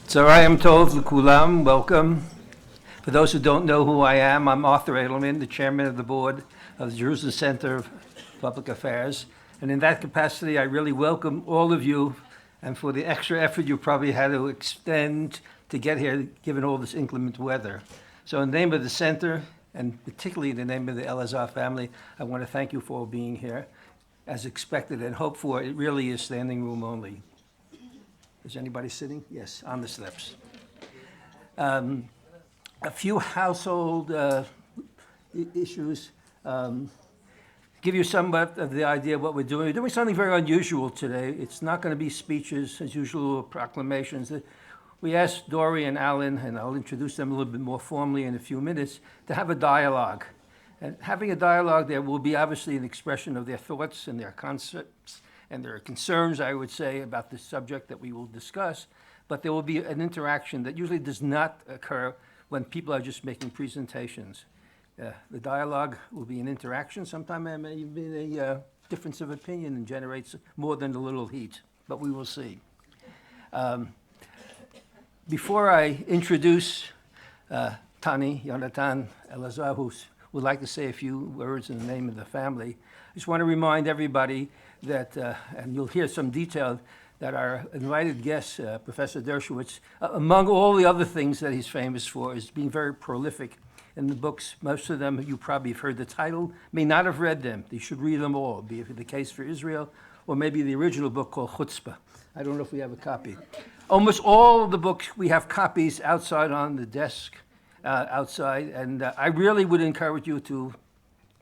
So I am told Kulam, welcome. For those who don't know who I am, I'm Arthur Edelman, the chairman of the board of the Jerusalem Center of Public Affairs. And in that capacity, I really welcome all of you and for the extra effort you probably had to extend to get here, given all this inclement weather. So in the name of the center, and particularly in the name of the Elazar family, I want to thank you for being here. As expected and hoped for, it really is standing room only. Is anybody sitting? Yes, on the steps. A few household issues. Give you somewhat of the idea of what we're doing. We're doing something very unusual today. It's not going to be speeches as usual, or proclamations. We asked Dore and Alan, and I'll introduce them a little bit more formally in a few minutes, to have a dialogue. And having a dialogue there will be obviously an expression of their thoughts and their concepts and their concerns, I would say, about the subject that we will discuss. But there will be an interaction that usually does not occur when people are just making presentations. The dialogue will be an interaction. Sometimes there may be a difference of opinion and generates more than a little heat, but we will see. Before I introduce Tani, Yonatan, Elazar, who would like to say a few words in the name of the family, I just want to remind everybody that, and you'll hear some detail, that our invited guest, Professor Dershowitz, among all the other things that he's famous for, is being very prolific in the books. Most of them you probably have heard the title, may not have read them. You should read them all, be it the case for Israel, or maybe the original book called Chutzpah. I don't know if we have a copy. Almost all of the books, we have copies outside on the desk, outside, and I really would encourage you to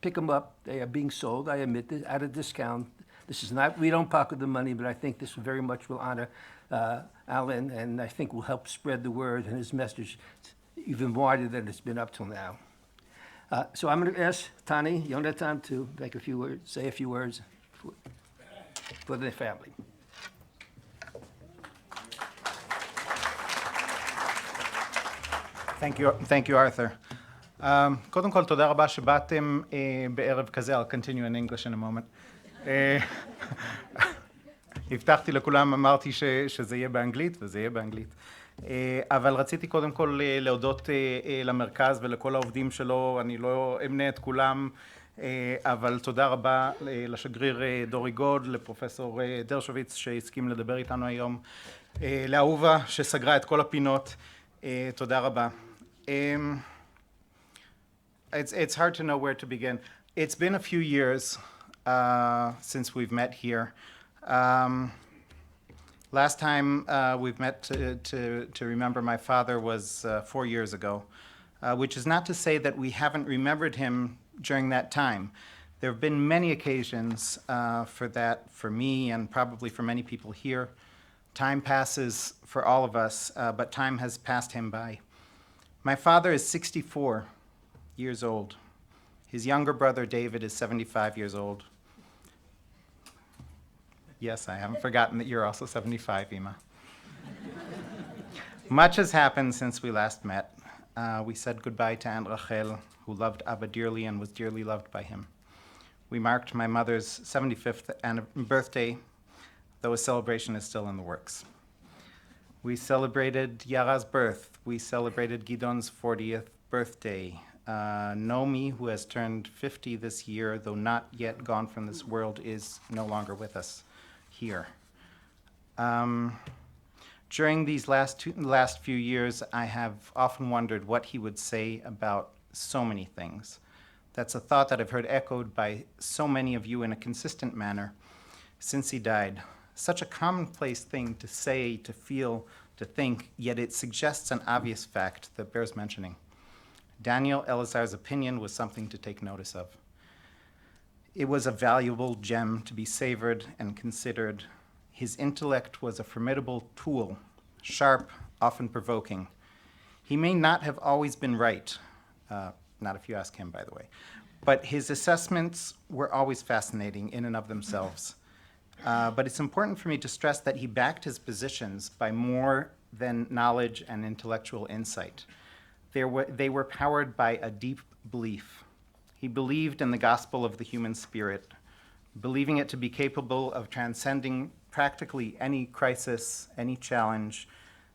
pick them up. They are being sold, I admit, at a discount. This is not, we don't pocket the money, but I think this very much will honor Alan, and I think will help spread the word and his message even wider than it's been up till now. So I'm going to ask Tani, Yonatan, to make a few words, say a few words for the family. Thank you, Arthur. קודם כל, תודה רבה שבאתם בערב כזה. I'll continue in English in a moment. הבטחתי לכולם, אמרתי שזה יהיה באנגלית, וזה יהיה באנגלית. אבל רציתי קודם כל להודות למרכז ולכל העובדים שלו. אני לא אמנה את כולם, אבל תודה רבה לשגריר דורי גוד, לפרופסור דרשוויץ שהסכים לדבר איתנו היום, לאהובה שסגרה את כל הפינות. תודה רבה. It's hard to know where to begin. It's been a few years since we've met here. Last time we've met to remember my father was 4 years ago, which is not to say that we haven't remembered him during that time. There have been many occasions for that, for me and probably for many people here. Time passes for all of us, but time has passed him by. My father is 64 years old. His younger brother, David, is 75 years old. Yes, I haven't forgotten that you're also 75, Ima. Much has happened since we last met. We said goodbye to Aunt Rachel, who loved Abba dearly and was dearly loved by him. We marked my mother's 75th birthday, though a celebration is still in the works. We celebrated Yara's birth. We celebrated Gidon's 40th birthday. Nomi, who has turned 50 this year, though not yet gone from this world, is no longer with us here. During these last few years, I have often wondered what he would say about so many things. That's a thought that I've heard echoed by so many of you in a consistent manner since he died. Such a commonplace thing to say, to feel, to think, yet it suggests an obvious fact that bears mentioning. Daniel Elazar's opinion was something to take notice of. It was a valuable gem to be savored and considered. His intellect was a formidable tool, sharp, often provoking. He may not have always been right, not if you ask him, by the way, but his assessments were always fascinating in and of themselves. But it's important for me to stress that he backed his positions by more than knowledge and intellectual insight. They were powered by a deep belief. He believed in the gospel of the human spirit, believing it to be capable of transcending practically any crisis, any challenge,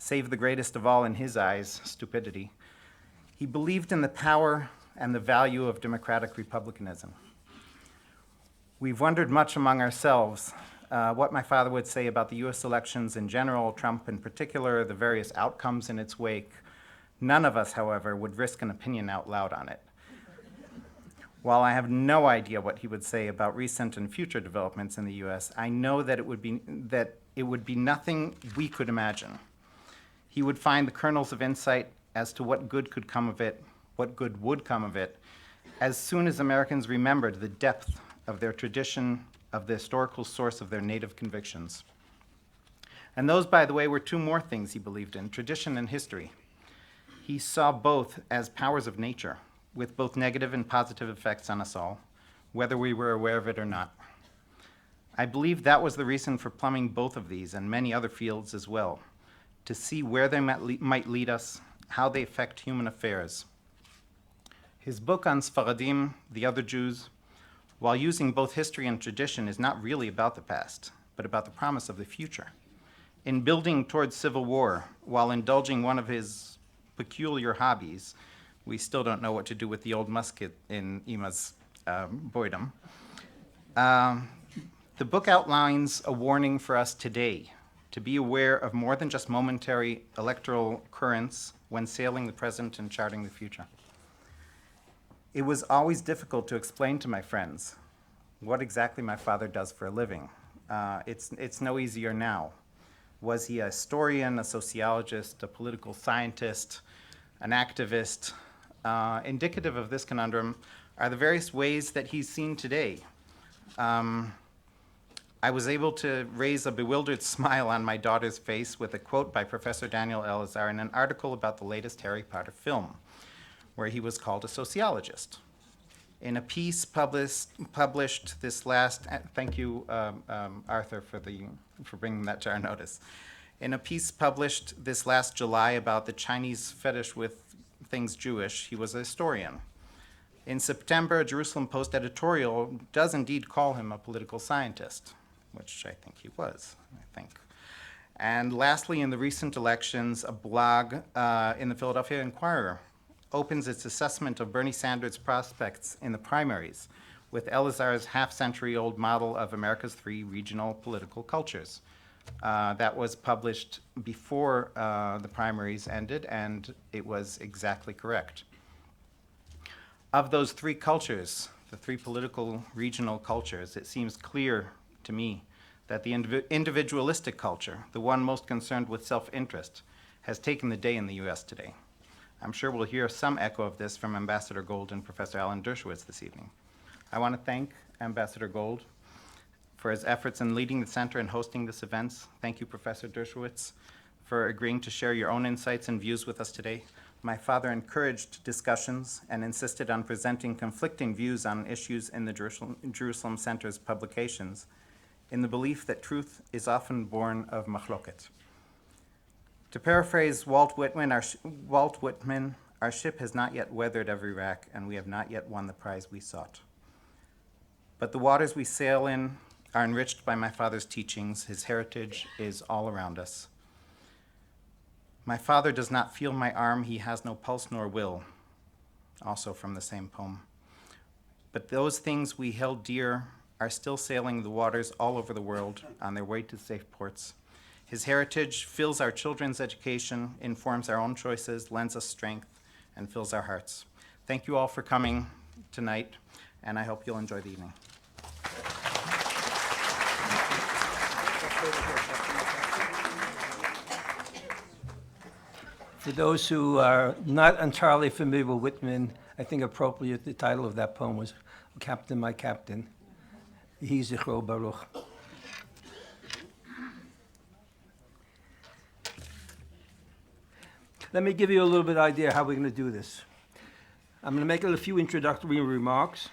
save the greatest of all in his eyes, stupidity. He believed in the power and the value of democratic republicanism. We've wondered much among ourselves what my father would say about the US elections in general, Trump in particular, the various outcomes in its wake. None of us, however, would risk an opinion out loud on it. While I have no idea what he would say about recent and future developments in the US, I know that it would be nothing we could imagine. He would find the kernels of insight as to what good could come of it, what good would come of it, as soon as Americans remembered the depth of their tradition, of the historical source of their native convictions. And those, by the way, were two more things he believed in, tradition and history. He saw both as powers of nature, with both negative and positive effects on us all, whether we were aware of it or not. I believe that was the reason for plumbing both of these and many other fields as well, to see where they might lead us, how they affect human affairs. His book on Sfaradim, the other Jews, while using both history and tradition, is not really about the past, but about the promise of the future. In building towards civil war, while indulging one of his peculiar hobbies, we still don't know what to do with the old musket in Ima's boydom. The book outlines a warning for us today to be aware of more than just momentary electoral currents when sailing the present and charting the future. It was always difficult to explain to my friends what exactly my father does for a living. It's no easier now. Was he a historian, a sociologist, a political scientist, an activist? Indicative of this conundrum are the various ways that he's seen today. I was able to raise a bewildered smile on my daughter's face with a quote by Professor Daniel Elazar in an article about the latest Harry Potter film, where he was called a sociologist. In a piece published this last, thank you, Arthur, for bringing that to our notice. In a piece published this last July about the Chinese fetish with things Jewish, he was a historian. In September, a Jerusalem Post editorial does indeed call him a political scientist, which I think he was, And lastly, in the recent elections, a blog in the Philadelphia Inquirer opens its assessment of Bernie Sanders' prospects in the primaries with Elazar's half-century-old model of America's three regional political cultures. That was published before the primaries ended, and it was exactly correct. Of those three cultures, the three political regional cultures, it seems clear to me that the individualistic culture, the one most concerned with self-interest, has taken the day in the US today. I'm sure we'll hear some echo of this from Ambassador Gold and Professor Alan Dershowitz this evening. I want to thank Ambassador Gold for his efforts in leading the center and hosting this event. Thank you, Professor Dershowitz, for agreeing to share your own insights and views with us today. My father encouraged discussions and insisted on presenting conflicting views on issues in the Jerusalem Center's publications, in the belief that truth is often born of machloket. To paraphrase Walt Whitman, our ship has not yet weathered every rack, and we have not yet won the prize we sought. But the waters we sail in are enriched by my father's teachings. His heritage is all around us. My father does not feel my arm, he has no pulse nor will, also from the same poem. But those things we held dear are still sailing the waters all over the world on their way to safe ports. His heritage fills our children's education, informs our own choices, lends us strength, and fills our hearts. Thank you all for coming tonight, and I hope you'll enjoy the evening. For those who are not entirely familiar with Whitman, I think appropriate the title of that poem was Captain, My Captain. Yehi Zichro Baruch. Let me give you a little bit of idea how we're going to do this. I'm going to make a few introductory remarks,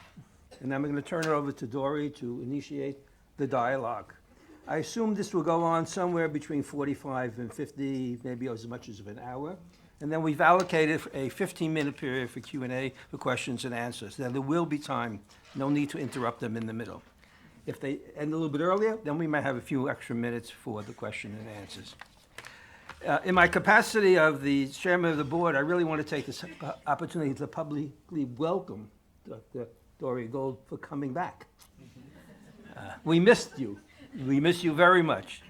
and then I'm going to turn it over to Dore to initiate the dialogue. I assume this will go on somewhere between 45 and 50, maybe as much as an hour. And then we've allocated a 15-minute period for Q&A, for questions and answers. Now, there will be time. No need to interrupt them in the middle. If they end a little bit earlier, then we might have a few extra minutes for the question and answers. In my capacity of the chairman of the board, I really want to take this opportunity to publicly welcome Dr. Dore Gold for coming back. We missed you. We miss you very much.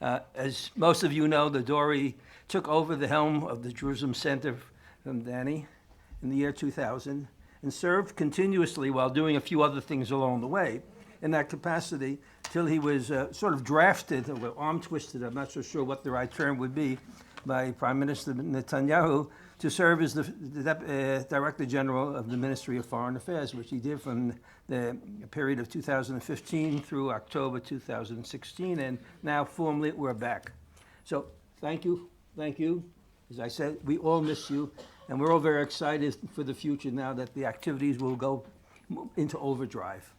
As most of you know, the Dore took over the helm of the Jerusalem Center from Danny in the year 2000 and served continuously while doing a few other things along the way in that capacity till he was sort of drafted, or arm twisted, I'm not so sure what the right term would be, by Prime Minister Netanyahu to serve as the Director General of the Ministry of Foreign Affairs, which he did from the period of 2015 through October 2016, and now formally we're back. So thank you. As I said, we all miss you, and we're all very excited for the future now that the activities will go into overdrive.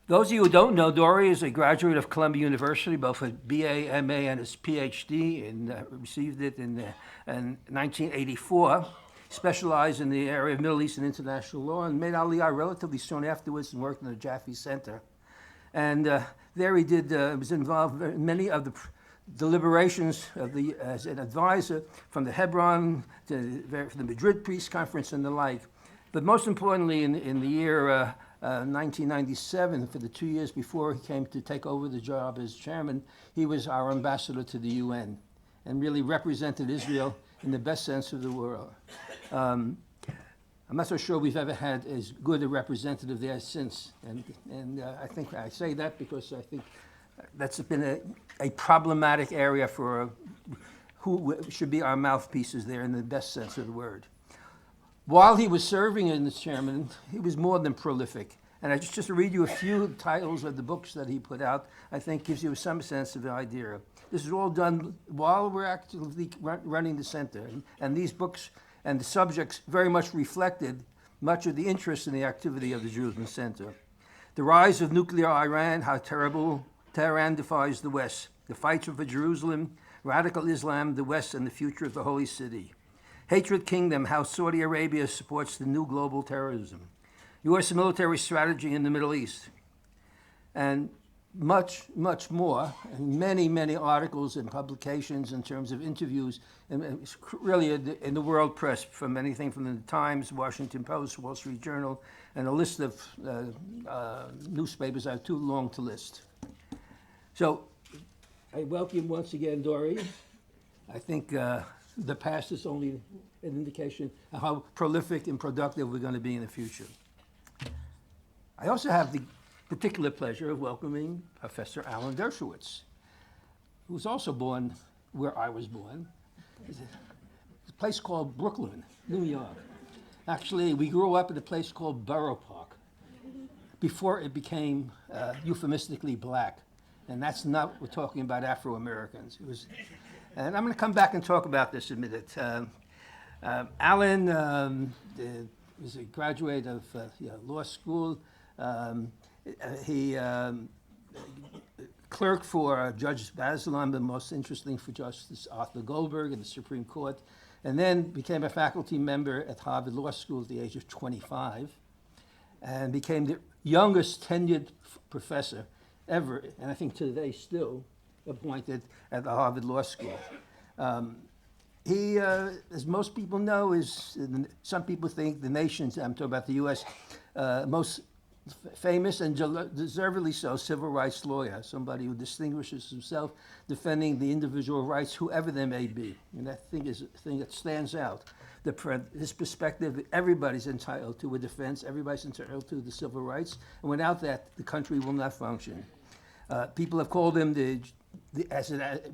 Those of you who don't know, Dore is a graduate of Columbia University, both a BA, MA, and his PhD, and received it in 1984. Specialized in the area of Middle East and international law, and made Aliyah relatively soon afterwards and worked in the Jaffe Center. And there he was involved in many of the deliberations of as an advisor from the Hebron to the Madrid Peace Conference and the like. But most importantly, in the year 1997, for the 2 years before he came to take over the job as chairman, he was our ambassador to the UN and really represented Israel in the best sense of the word. I'm not so sure we've ever had as good a representative there since. And I think I say that because I think that's been a problematic area for who should be our mouthpieces there in the best sense of the word. While he was serving as chairman, he was more than prolific. And I just to read you a few titles of the books that he put out, I think gives you some sense of the idea. This is all done while we're actively running the center. And these books and the subjects very much reflected much of the interest in the activity of the Jerusalem Center. The rise of nuclear Iran, how terrible Tehran defies the West. The fights for Jerusalem, radical Islam, the West, and the future of the Holy City. Hatred Kingdom, how Saudi Arabia supports the new global terrorism. U.S. military strategy in the Middle East. And much, much more, and many articles and publications in terms of interviews, and really in the world press, from anything from the Times, Washington Post, Wall Street Journal, and a list of newspapers are too long to list. So I welcome once again, Dore. I think the past is only an indication of how prolific and productive we're going to be in the future. I also have the particular pleasure of welcoming Professor Alan Dershowitz, who was also born where I was born. It's a place called Brooklyn, New York. Actually, we grew up in a place called Borough Park before it became euphemistically black. And that's not, we're talking about Afro-Americans. And I'm going to come back and talk about this in a minute. Alan was a graduate of law school. He clerked for Judge Bazelon, but most interesting for Justice Arthur Goldberg in the Supreme Court, and then became a faculty member at Harvard Law School at the age of 25, and became the youngest tenured professor ever, and I think today still, appointed at the Harvard Law School. He, as most people know, is, some people think the nation's, I'm talking about the U.S., most famous and deservedly so civil rights lawyer, somebody who distinguishes himself defending the individual rights, whoever they may be. And that thing is a thing that stands out. His perspective, everybody's entitled to a defense, everybody's entitled to the civil rights, and without that, the country will not function. People have called him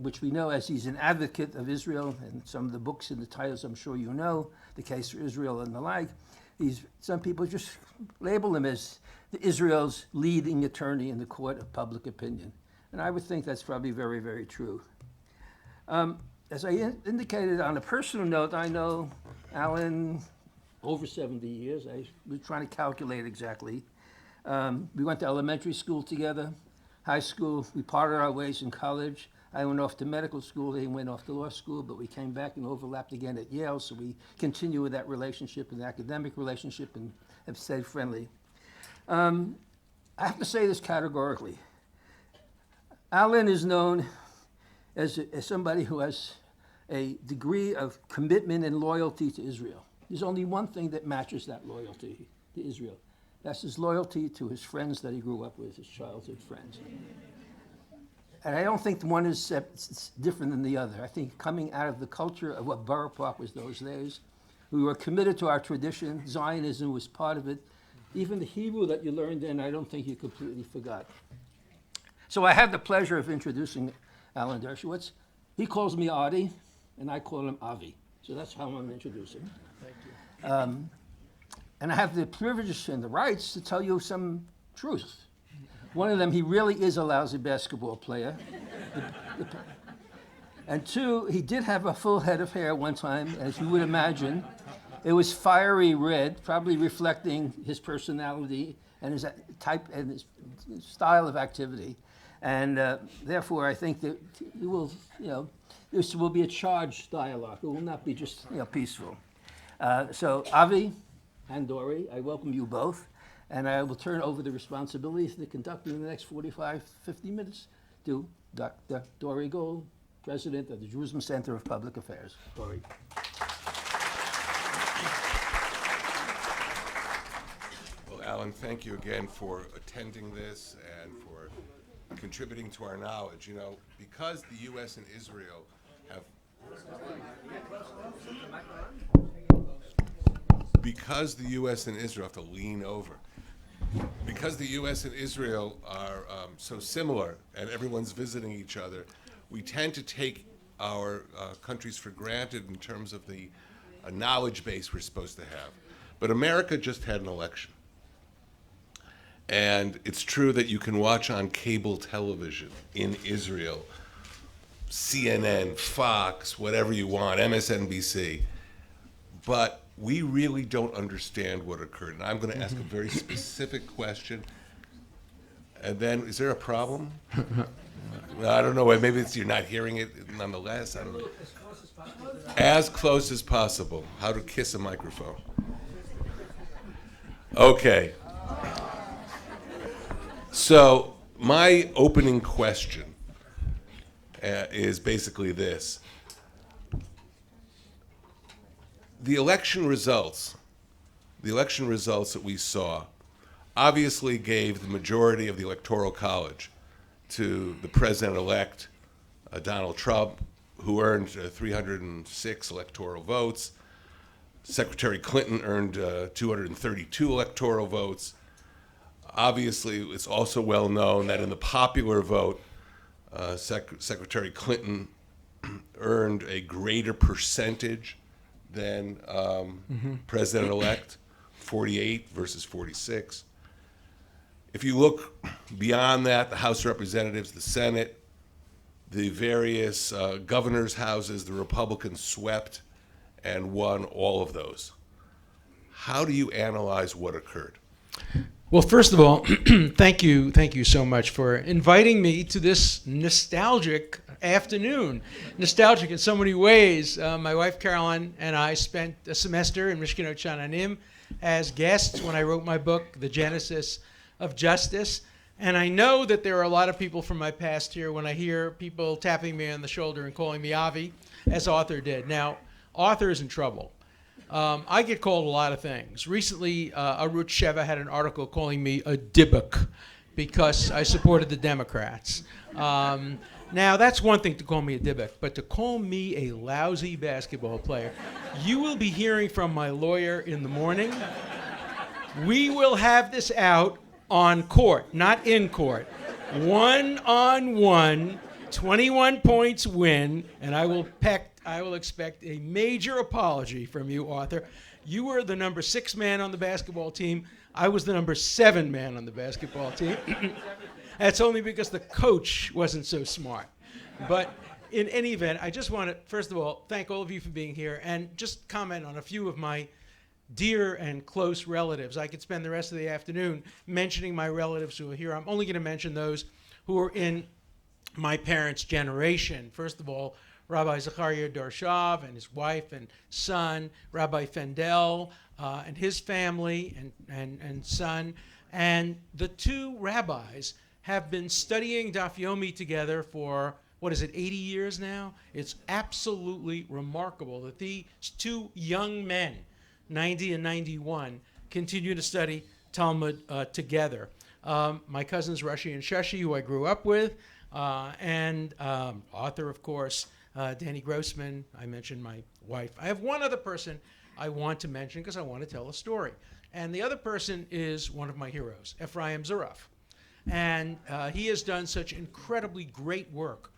which we know as he's an advocate of Israel, and some of the books and the titles I'm sure you know, The Case for Israel and the like. Some people just label him as Israel's leading attorney in the court of public opinion. And I would think that's probably very, very true. As I indicated on a personal note, I know Alan over 70 years. I was trying to calculate exactly. We went to elementary school together, high school. We parted our ways in college. I went off to medical school, he went off to law school, but we came back and overlapped again at Yale, so we continue with that relationship, an academic relationship, and have stayed friendly. I have to say this categorically. Alan is known as somebody who has a degree of commitment and loyalty to Israel. There's only one thing that matches that loyalty to Israel. That's his loyalty to his friends that he grew up with, his childhood friends. And I don't think one is different than the other. I think coming out of the culture of what Borough Park was those days, we were committed to our tradition. Zionism was part of it. Even the Hebrew that you learned then, I don't think you completely forgot. So I had the pleasure of introducing Alan Dershowitz. He calls me Adi, and I call him Avi. So that's how I'm introducing. Thank you. And I have the privilege and the rights to tell you some truth. One of them, he really is a lousy basketball player. And two, he did have a full head of hair one time, as you would imagine. It was fiery red, probably reflecting his personality and his type and his style of activity. And therefore, I think that you will, this will be a charged dialogue. It will not be just, peaceful. So Avi and Dore, I welcome you both. And I will turn over the responsibilities to conduct in the next 45, 50 minutes to Dr. Dore Gold, President of the Jerusalem Center of Public Affairs. Dore. Well, Alan, thank you again for attending this and for contributing to our knowledge. Because the U.S. and Israel have... Because the U.S. and Israel have to lean over. Because the U.S. and Israel are so similar and everyone's visiting each other, we tend to take our countries for granted in terms of the knowledge base we're supposed to have. But America just had an election. And it's true that you can watch on cable television in Israel, CNN, Fox, whatever you want, MSNBC. But we really don't understand what occurred. And I'm going to ask a very specific question. And then, is there a problem? I don't know. Maybe you're not hearing it nonetheless. I don't know. As close as possible. How to kiss a microphone. Okay. So my opening question is basically this. The election results that we saw obviously gave the majority of the Electoral College to the president-elect, Donald Trump, who earned 306 electoral votes. Secretary Clinton earned 232 electoral votes. Obviously, it's also well known that in the popular vote, Secretary Clinton earned a greater percentage than president-elect, 48 versus 46. If you look beyond that, the House of Representatives, the Senate, the various governors' houses, the Republicans swept and won all of those. How do you analyze what occurred? Well, first of all, thank you so much for inviting me to this nostalgic afternoon. Nostalgic in so many ways. My wife Caroline and I spent a semester in Mishkenot Sha'ananim as guests when I wrote my book, The Genesis of Justice. And I know that there are a lot of people from my past here when I hear people tapping me on the shoulder and calling me Avi, as Arthur did. Now, Arthur is in trouble. I get called a lot of things. Recently, Arutz Sheva had an article calling me a dibuk because I supported the Democrats. Now, that's one thing to call me a dibuk, but to call me a lousy basketball player, you will be hearing from my lawyer in the morning. We will have this out on court, not in court. 1-on-1, 21 points win, and I will expect a major apology from you, Arthur. You were the number 6 man on the basketball team. I was the number 7 man on the basketball team. That's only because the coach wasn't so smart. But in any event, I just want to, first of all, thank all of you for being here and just comment on a few of my dear and close relatives. I could spend the rest of the afternoon mentioning my relatives who are here. I'm only going to mention those who are in my parents' generation. First of all, Rabbi Zachariah Dershowitz and his wife and son, Rabbi Mandell and his family and son. And the two rabbis have been studying Daf Yomi together for what is it, 80 years now? It's absolutely remarkable that these two young men, 90 and 91, continue to study Talmud together. My cousins Rashi and Shashi, who I grew up with, and author, of course, Danny Grossman. I mentioned my wife. I have one other person I want to mention because I want to tell a story. And the other person is one of my heroes, Ephraim Zuraf. And he has done such incredibly great work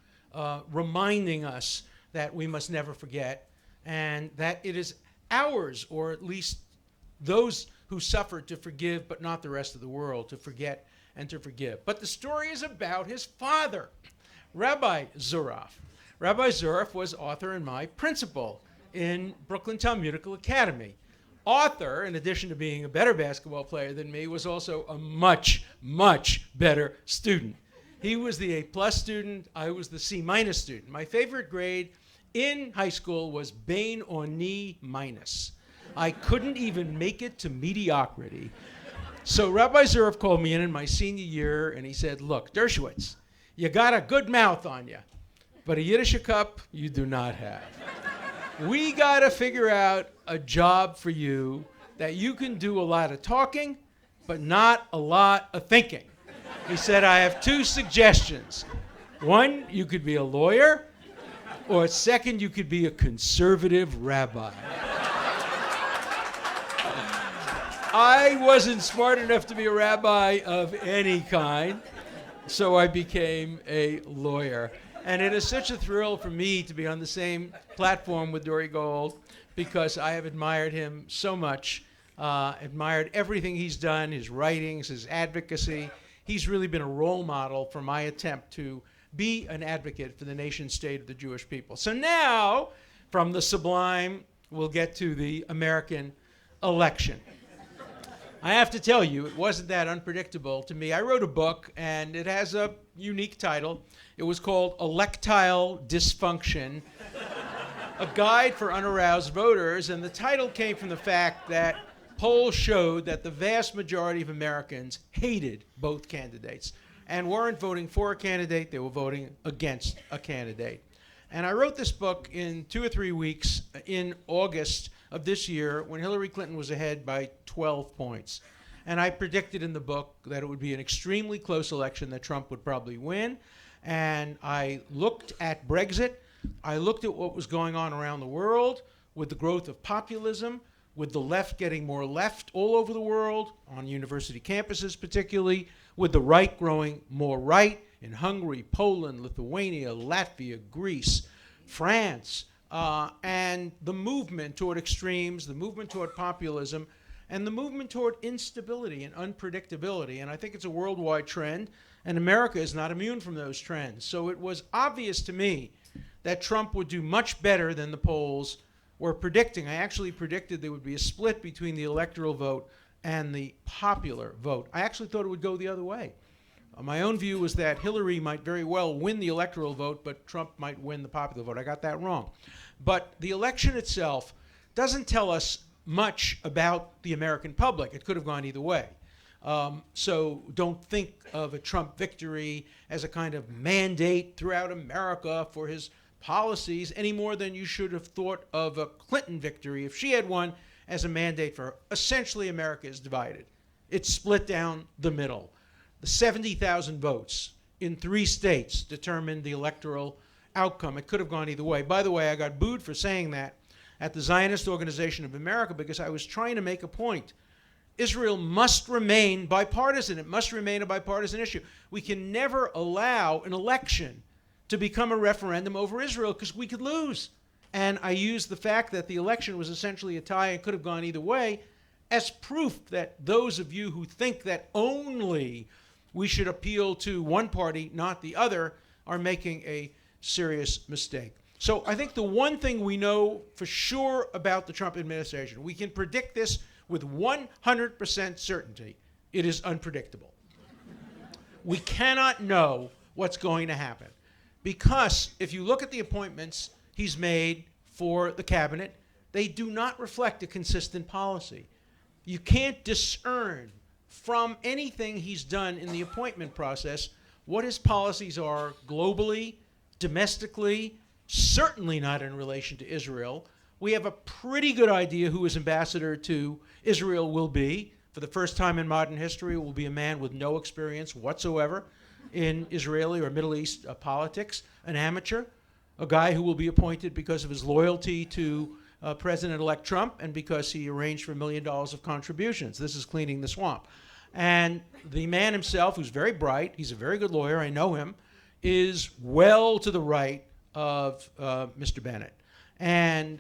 reminding us that we must never forget and that it is ours, or at least those who suffered, to forgive, but not the rest of the world, to forget and to forgive. But the story is about his father, Rabbi Zuraf. Rabbi Zuraf was author and my principal in Brooklyn Talmudical Academy. Author, in addition to being a better basketball player than me, was also a much, much better student. He was the A+ student. I was the C- student. My favorite grade in high school was Bain Oni minus. I couldn't even make it to mediocrity. So Rabbi Zuraf called me in my senior year, and he said, look, Dershowitz, you got a good mouth on you, but a Yiddish cup you do not have. We got to figure out a job for you that you can do a lot of talking, but not a lot of thinking. He said, I have two suggestions. One, you could be a lawyer, or second, you could be a conservative rabbi. I wasn't smart enough to be a rabbi of any kind, so I became a lawyer. And it is such a thrill for me to be on the same platform with Dore Gold, because I have admired him so much, admired everything he's done, his writings, his advocacy. He's really been a role model for my attempt to be an advocate for the nation state of the Jewish people. So now, from the sublime, we'll get to the American election. I have to tell you, it wasn't that unpredictable to me. I wrote a book, and it has a unique title. It was called Electile Dysfunction, a guide for unaroused voters, and the title came from the fact that polls showed that the vast majority of Americans hated both candidates and weren't voting for a candidate, they were voting against a candidate. And I wrote this book in 2 or 3 weeks in August of this year when Hillary Clinton was ahead by 12 points. And I predicted in the book that it would be an extremely close election, that Trump would probably win. And I looked at Brexit. I looked at what was going on around the world with the growth of populism, with the left getting more left all over the world, on university campuses particularly, with the right growing more right in Hungary, Poland, Lithuania, Latvia, Greece, France, and the movement toward extremes, the movement toward populism, and the movement toward instability and unpredictability. And I think it's a worldwide trend, and America is not immune from those trends. So it was obvious to me that Trump would do much better than the polls were predicting. I actually predicted there would be a split between the electoral vote and the popular vote. I actually thought it would go the other way. My own view was that Hillary might very well win the electoral vote, but Trump might win the popular vote. I got that wrong. But the election itself doesn't tell us much about the American public. It could have gone either way. So don't think of a Trump victory as a kind of mandate throughout America for his policies any more than you should have thought of a Clinton victory, if she had won, as a mandate for her. Essentially, America is divided. It's split down the middle. The 70,000 votes in 3 states determined the electoral outcome. It could have gone either way. By the way, I got booed for saying that at the Zionist Organization of America because I was trying to make a point. Israel must remain bipartisan. It must remain a bipartisan issue. We can never allow an election to become a referendum over Israel because we could lose. And I used the fact that the election was essentially a tie and could have gone either way as proof that those of you who think that only we should appeal to one party, not the other, are making a serious mistake. So I think the one thing we know for sure about the Trump administration, we can predict this with 100% certainty, it is unpredictable. We cannot know what's going to happen because if you look at the appointments he's made for the cabinet, they do not reflect a consistent policy. You can't discern from anything he's done in the appointment process what his policies are globally domestically, certainly not in relation to Israel. We have a pretty good idea who his ambassador to Israel will be. For the first time in modern history, it will be a man with no experience whatsoever in Israeli or Middle East politics, an amateur, a guy who will be appointed because of his loyalty to President-elect Trump and because he arranged for $1 million of contributions. This is cleaning the swamp. And the man himself, who's very bright, he's a very good lawyer, I know him, is well to the right of Mr. Bennett and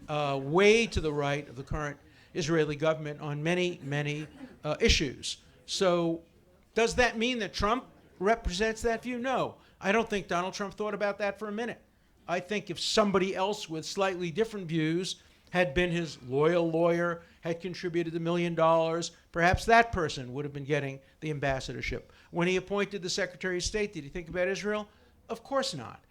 way to the right of the current Israeli government on many, many issues. So does that mean that Trump represents that view? No. I don't think Donald Trump thought about that for a minute. I think if somebody else with slightly different views had been his loyal lawyer, had contributed $1 million, perhaps that person would have been getting the ambassadorship. When he appointed the Secretary of State, did he think about Israel? Of course not.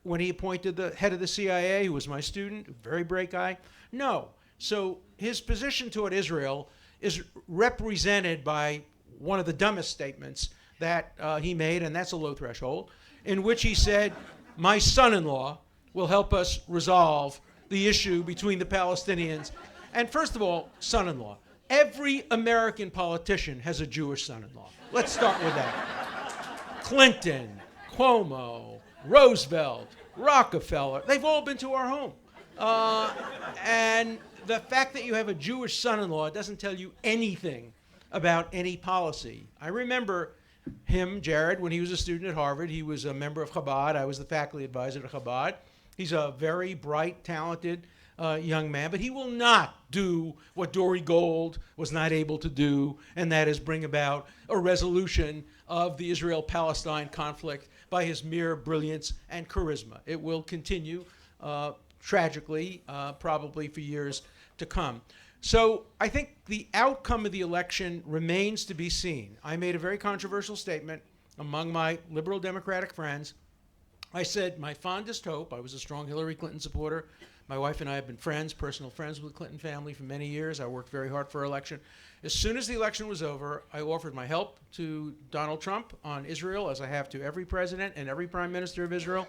When he appointed the head of the CIA, who was my student, a very bright guy, no. So his position toward Israel is represented by one of the dumbest statements that he made, and that's a low threshold, in which he said, my son-in-law will help us resolve the issue between the Palestinians. And first of all, son-in-law. Every American politician has a Jewish son-in-law. Let's start with that. Clinton, Cuomo, Roosevelt, Rockefeller, they've all been to our home. And the fact that you have a Jewish son-in-law doesn't tell you anything about any policy. I remember him, Jared, when he was a student at Harvard. He was a member of Chabad. I was the faculty advisor to Chabad. He's a very bright, talented young man, but he will not do what Dore Gold was not able to do, and that is bring about a resolution of the Israel-Palestine conflict by his mere brilliance and charisma. It will continue, tragically, probably for years to come. So I think the outcome of the election remains to be seen. I made a very controversial statement among my liberal Democratic friends. I said my fondest hope, I was a strong Hillary Clinton supporter. My wife and I have been friends, personal friends with the Clinton family for many years. I worked very hard for our election. As soon as the election was over, I offered my help to Donald Trump on Israel, as I have to every president and every prime minister of Israel.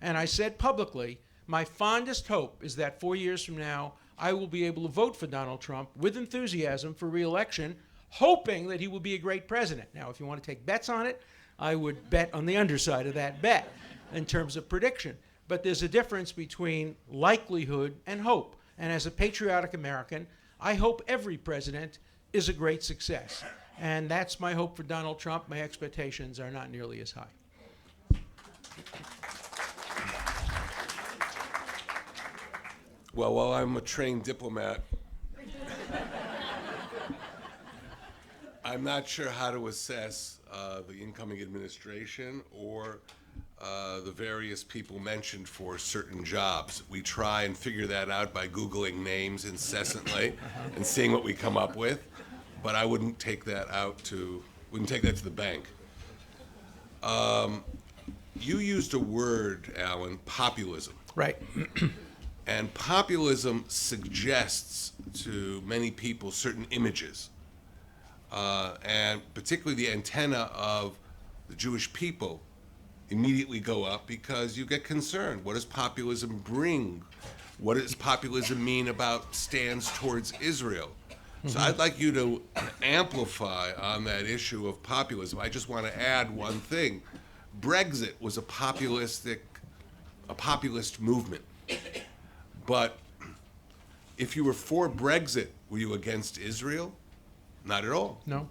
And I said publicly, my fondest hope is that 4 years from now, I will be able to vote for Donald Trump with enthusiasm for re-election, hoping that he will be a great president. Now, if you want to take bets on it, I would bet on the underside of that bet in terms of prediction. But there's a difference between likelihood and hope. And as a patriotic American, I hope every president is a great success. And that's my hope for Donald Trump. My expectations are not nearly as high. Well, while I'm a trained diplomat, I'm not sure how to assess the incoming administration or the various people mentioned for certain jobs. We try and figure that out by Googling names incessantly and seeing what we come up with, but I wouldn't take that to the bank. You used a word, Alan, populism. Right. And populism suggests to many people certain images, and particularly the antenna of the Jewish people immediately go up because you get concerned. What does populism bring? What does populism mean about stands towards Israel? So I'd like you to amplify on that issue of populism. I just want to add one thing. Brexit was a populist movement. But if you were for Brexit, were you against Israel? Not at all. No.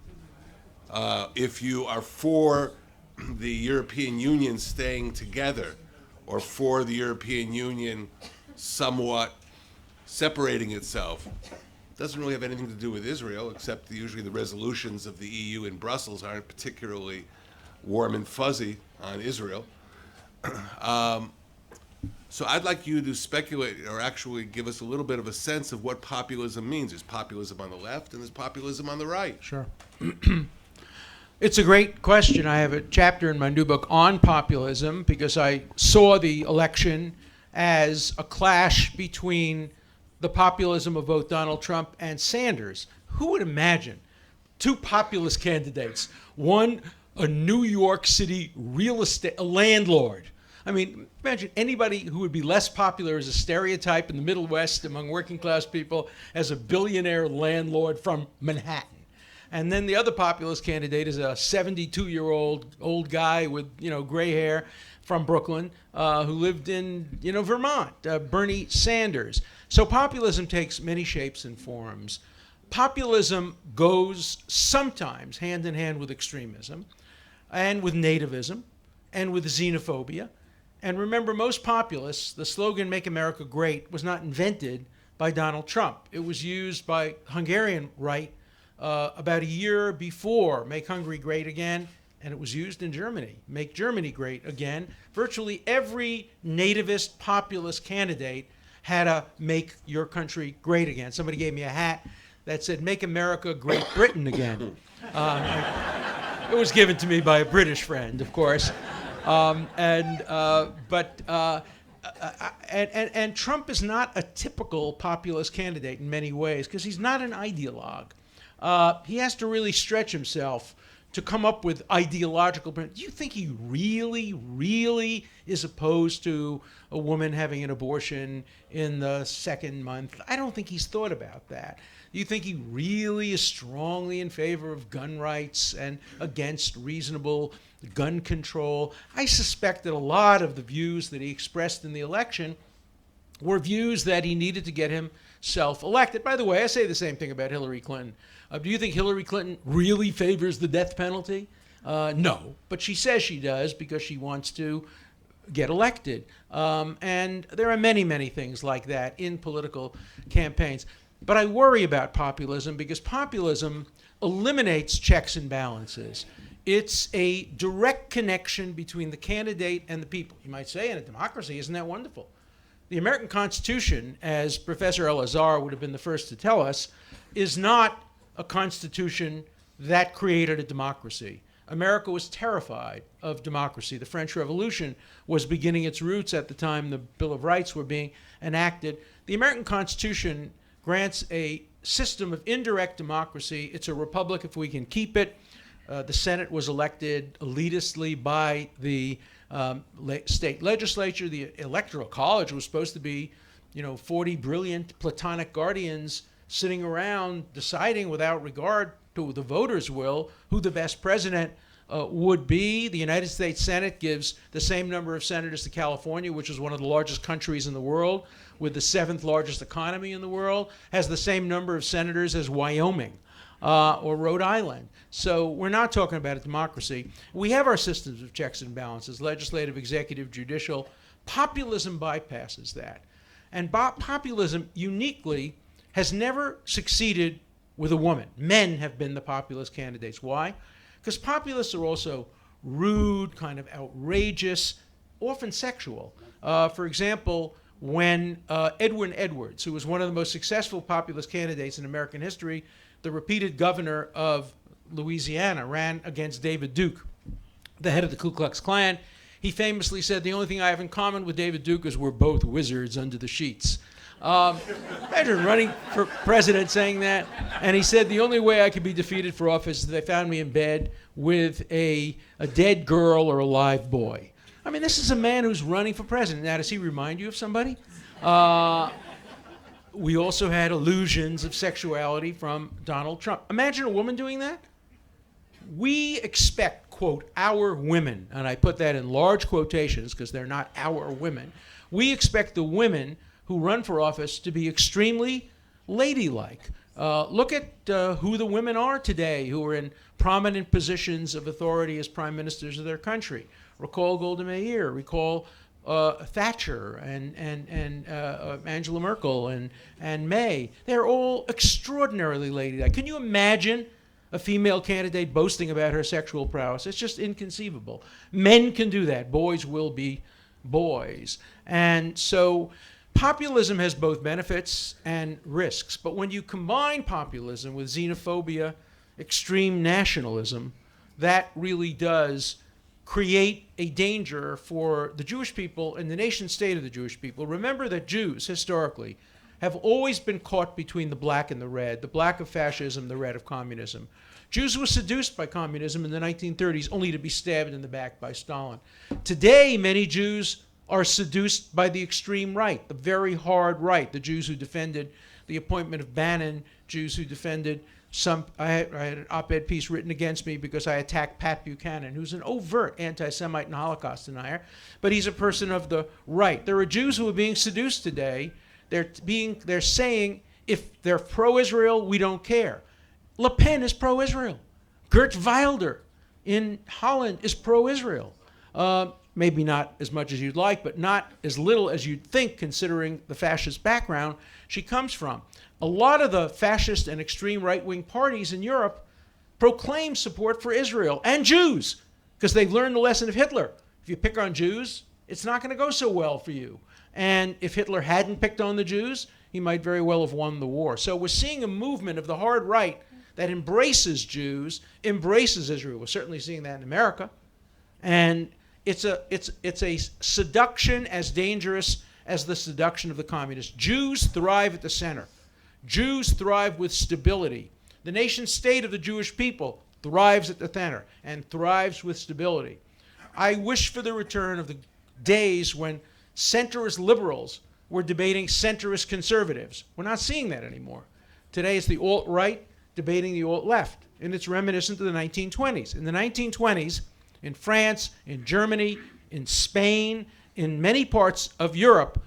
If you are for the European Union staying together, or for the European Union somewhat separating itself, doesn't really have anything to do with Israel, except usually the resolutions of the EU in Brussels aren't particularly warm and fuzzy on Israel. So I'd like you to speculate or actually give us a little bit of a sense of what populism means. There's populism on the left and there's populism on the right. Sure. It's a great question. I have a chapter in my new book on populism because I saw the election as a clash between the populism of both Donald Trump and Sanders. Who would imagine two populist candidates, one a New York City real estate, a landlord, I mean, imagine anybody who would be less popular as a stereotype in the Middle West among working class people as a billionaire landlord from Manhattan. And then the other populist candidate is a 72-year-old old guy with, gray hair from Brooklyn who lived in, Vermont, Bernie Sanders. So populism takes many shapes and forms. Populism goes sometimes hand in hand with extremism and with nativism and with xenophobia. And remember, most populists, the slogan "Make America Great" was not invented by Donald Trump. It was used by Hungarian right about a year before "Make Hungary Great Again," and it was used in Germany, "Make Germany Great Again." Virtually every nativist populist candidate had a "Make Your Country Great Again." Somebody gave me a hat that said "Make America Great Britain Again." It was given to me by a British friend, of course. And Trump is not a typical populist candidate in many ways because he's not an ideologue. He has to really stretch himself to come up with ideological. Do you think he really is opposed to a woman having an abortion in the second month? I don't think he's thought about that. Do you think he really is strongly in favor of gun rights and against reasonable gun control? I suspect that a lot of the views that he expressed in the election were views that he needed to get himself elected. By the way, I say the same thing about Hillary Clinton. Do you think Hillary Clinton really favors the death penalty? No, but she says she does because she wants to get elected. And there are many things like that in political campaigns. But I worry about populism because populism eliminates checks and balances. It's a direct connection between the candidate and the people. You might say, in a democracy, isn't that wonderful? The American Constitution, as Professor Elazar would have been the first to tell us, is not a constitution that created a democracy. America was terrified of democracy. The French Revolution was beginning its roots at the time the Bill of Rights were being enacted. The American Constitution grants a system of indirect democracy. It's a republic if we can keep it. The Senate was elected elitistly by the state legislature. The Electoral College was supposed to be, 40 brilliant Platonic guardians sitting around deciding without regard to the voters' will who the best president would be. The United States Senate gives the same number of senators to California, which is one of the largest countries in the world, with the 7th largest economy in the world, has the same number of senators as Wyoming or Rhode Island. So we're not talking about a democracy. We have our systems of checks and balances, legislative, executive, judicial. Populism bypasses that. And populism uniquely has never succeeded with a woman. Men have been the populist candidates. Why? Because populists are also rude, kind of outrageous, often sexual. For example, when Edwin Edwards, who was one of the most successful populist candidates in American history, the repeated governor of Louisiana, ran against David Duke, the head of the Ku Klux Klan, he famously said, "The only thing I have in common with David Duke is we're both wizards under the sheets." Imagine running for president saying that. And he said, "The only way I could be defeated for office is if they found me in bed with a dead girl or a live boy." I mean, this is a man who's running for president. Now, does he remind you of somebody? We also had illusions of sexuality from Donald Trump. Imagine a woman doing that. We expect, quote, our women, and I put that in large quotations because they're not our women. We expect the women who run for office to be extremely ladylike. Look at who the women are today who are in prominent positions of authority as prime ministers of their country. Recall Golda Meir, recall Thatcher and Angela Merkel and May. They're all extraordinarily ladylike. Can you imagine a female candidate boasting about her sexual prowess? It's just inconceivable. Men can do that. Boys will be boys. And so populism has both benefits and risks. But when you combine populism with xenophobia, extreme nationalism, that really does create a danger for the Jewish people and the nation state of the Jewish people. Remember that Jews, historically, have always been caught between the black and the red, the black of fascism, the red of communism. Jews were seduced by communism in the 1930s only to be stabbed in the back by Stalin. Today, many Jews are seduced by the extreme right, the very hard right, the Jews who defended the appointment of Bannon, Jews who defended I had an op-ed piece written against me because I attacked Pat Buchanan, who's an overt anti-Semite and Holocaust denier, but he's a person of the right. There are Jews who are being seduced today. They're saying, if they're pro-Israel, we don't care. Le Pen is pro-Israel. Geert Wilder in Holland is pro-Israel. Maybe not as much as you'd like, but not as little as you'd think, considering the fascist background she comes from. A lot of the fascist and extreme right-wing parties in Europe proclaim support for Israel and Jews, because they've learned the lesson of Hitler. If you pick on Jews, it's not going to go so well for you. And if Hitler hadn't picked on the Jews, he might very well have won the war. So we're seeing a movement of the hard right that embraces Jews, embraces Israel. We're certainly seeing that in America. And it's a seduction as dangerous as the seduction of the communists. Jews thrive at the center. Jews thrive with stability. The nation state of the Jewish people thrives at the center and thrives with stability. I wish for the return of the days when centrist liberals were debating centrist conservatives. We're not seeing that anymore. Today it's the alt-right debating the alt-left, and it's reminiscent of the 1920s. In the 1920s, in France, in Germany, in Spain, in many parts of Europe,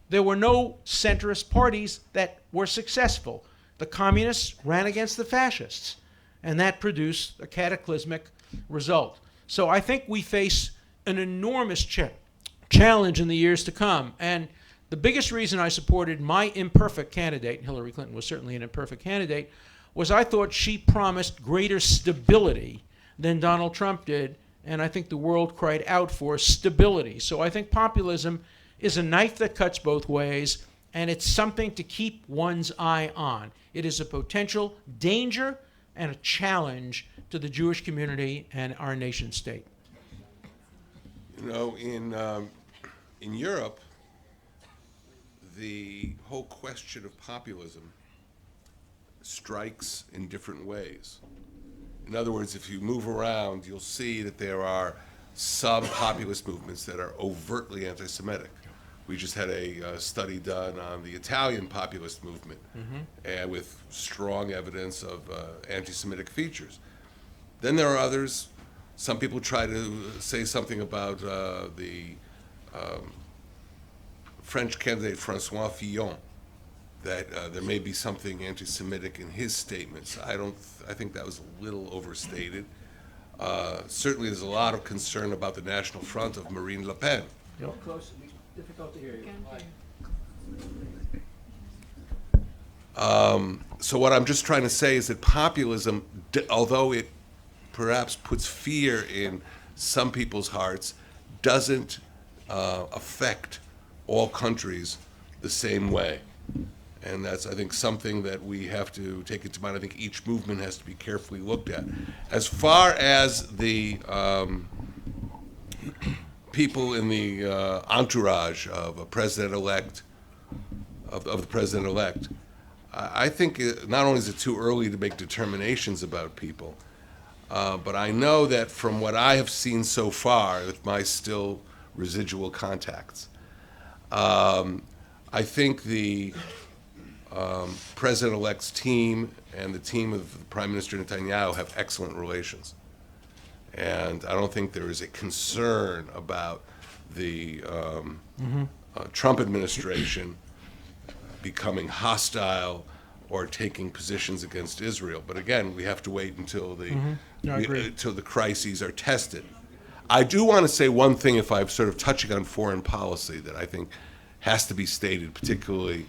there were no centrist parties that were successful. The communists ran against the fascists, and that produced a cataclysmic result. So I think we face an enormous challenge in the years to come. And the biggest reason I supported my imperfect candidate, and Hillary Clinton was certainly an imperfect candidate, was I thought she promised greater stability than Donald Trump did, and I think the world cried out for stability. So I think populism is a knife that cuts both ways, and it's something to keep one's eye on. It is a potential danger and a challenge to the Jewish community and our nation state. You know, in Europe, the whole question of populism strikes in different ways. In other words, if you move around, you'll see that there are some populist movements that are overtly anti-Semitic. We just had a study done on the Italian populist movement, and with strong evidence of anti-Semitic features. Then there are others. Some people try to say something about the French candidate François Fillon, that there may be something anti-Semitic in his statements. I think that was a little overstated. Certainly there's a lot of concern about the National Front of Marine Le Pen. Close, it'd be difficult to hear you. So what I'm just trying to say is that populism, although it perhaps puts fear in some people's hearts, doesn't affect all countries the same way. And that's, I think, something that we have to take into mind. I think each movement has to be carefully looked at. As far as the people in the entourage of a president-elect, of the president-elect, I think not only is it too early to make determinations about people, but I know that from what I have seen so far, with my still residual contacts, I think the president-elect's team and the team of Prime Minister Netanyahu have excellent relations. And I don't think there is a concern about the Trump administration becoming hostile or taking positions against Israel. But again, we have to wait until until the crises are tested. I do want to say one thing, if I'm sort of touching on foreign policy, that I think has to be stated, particularly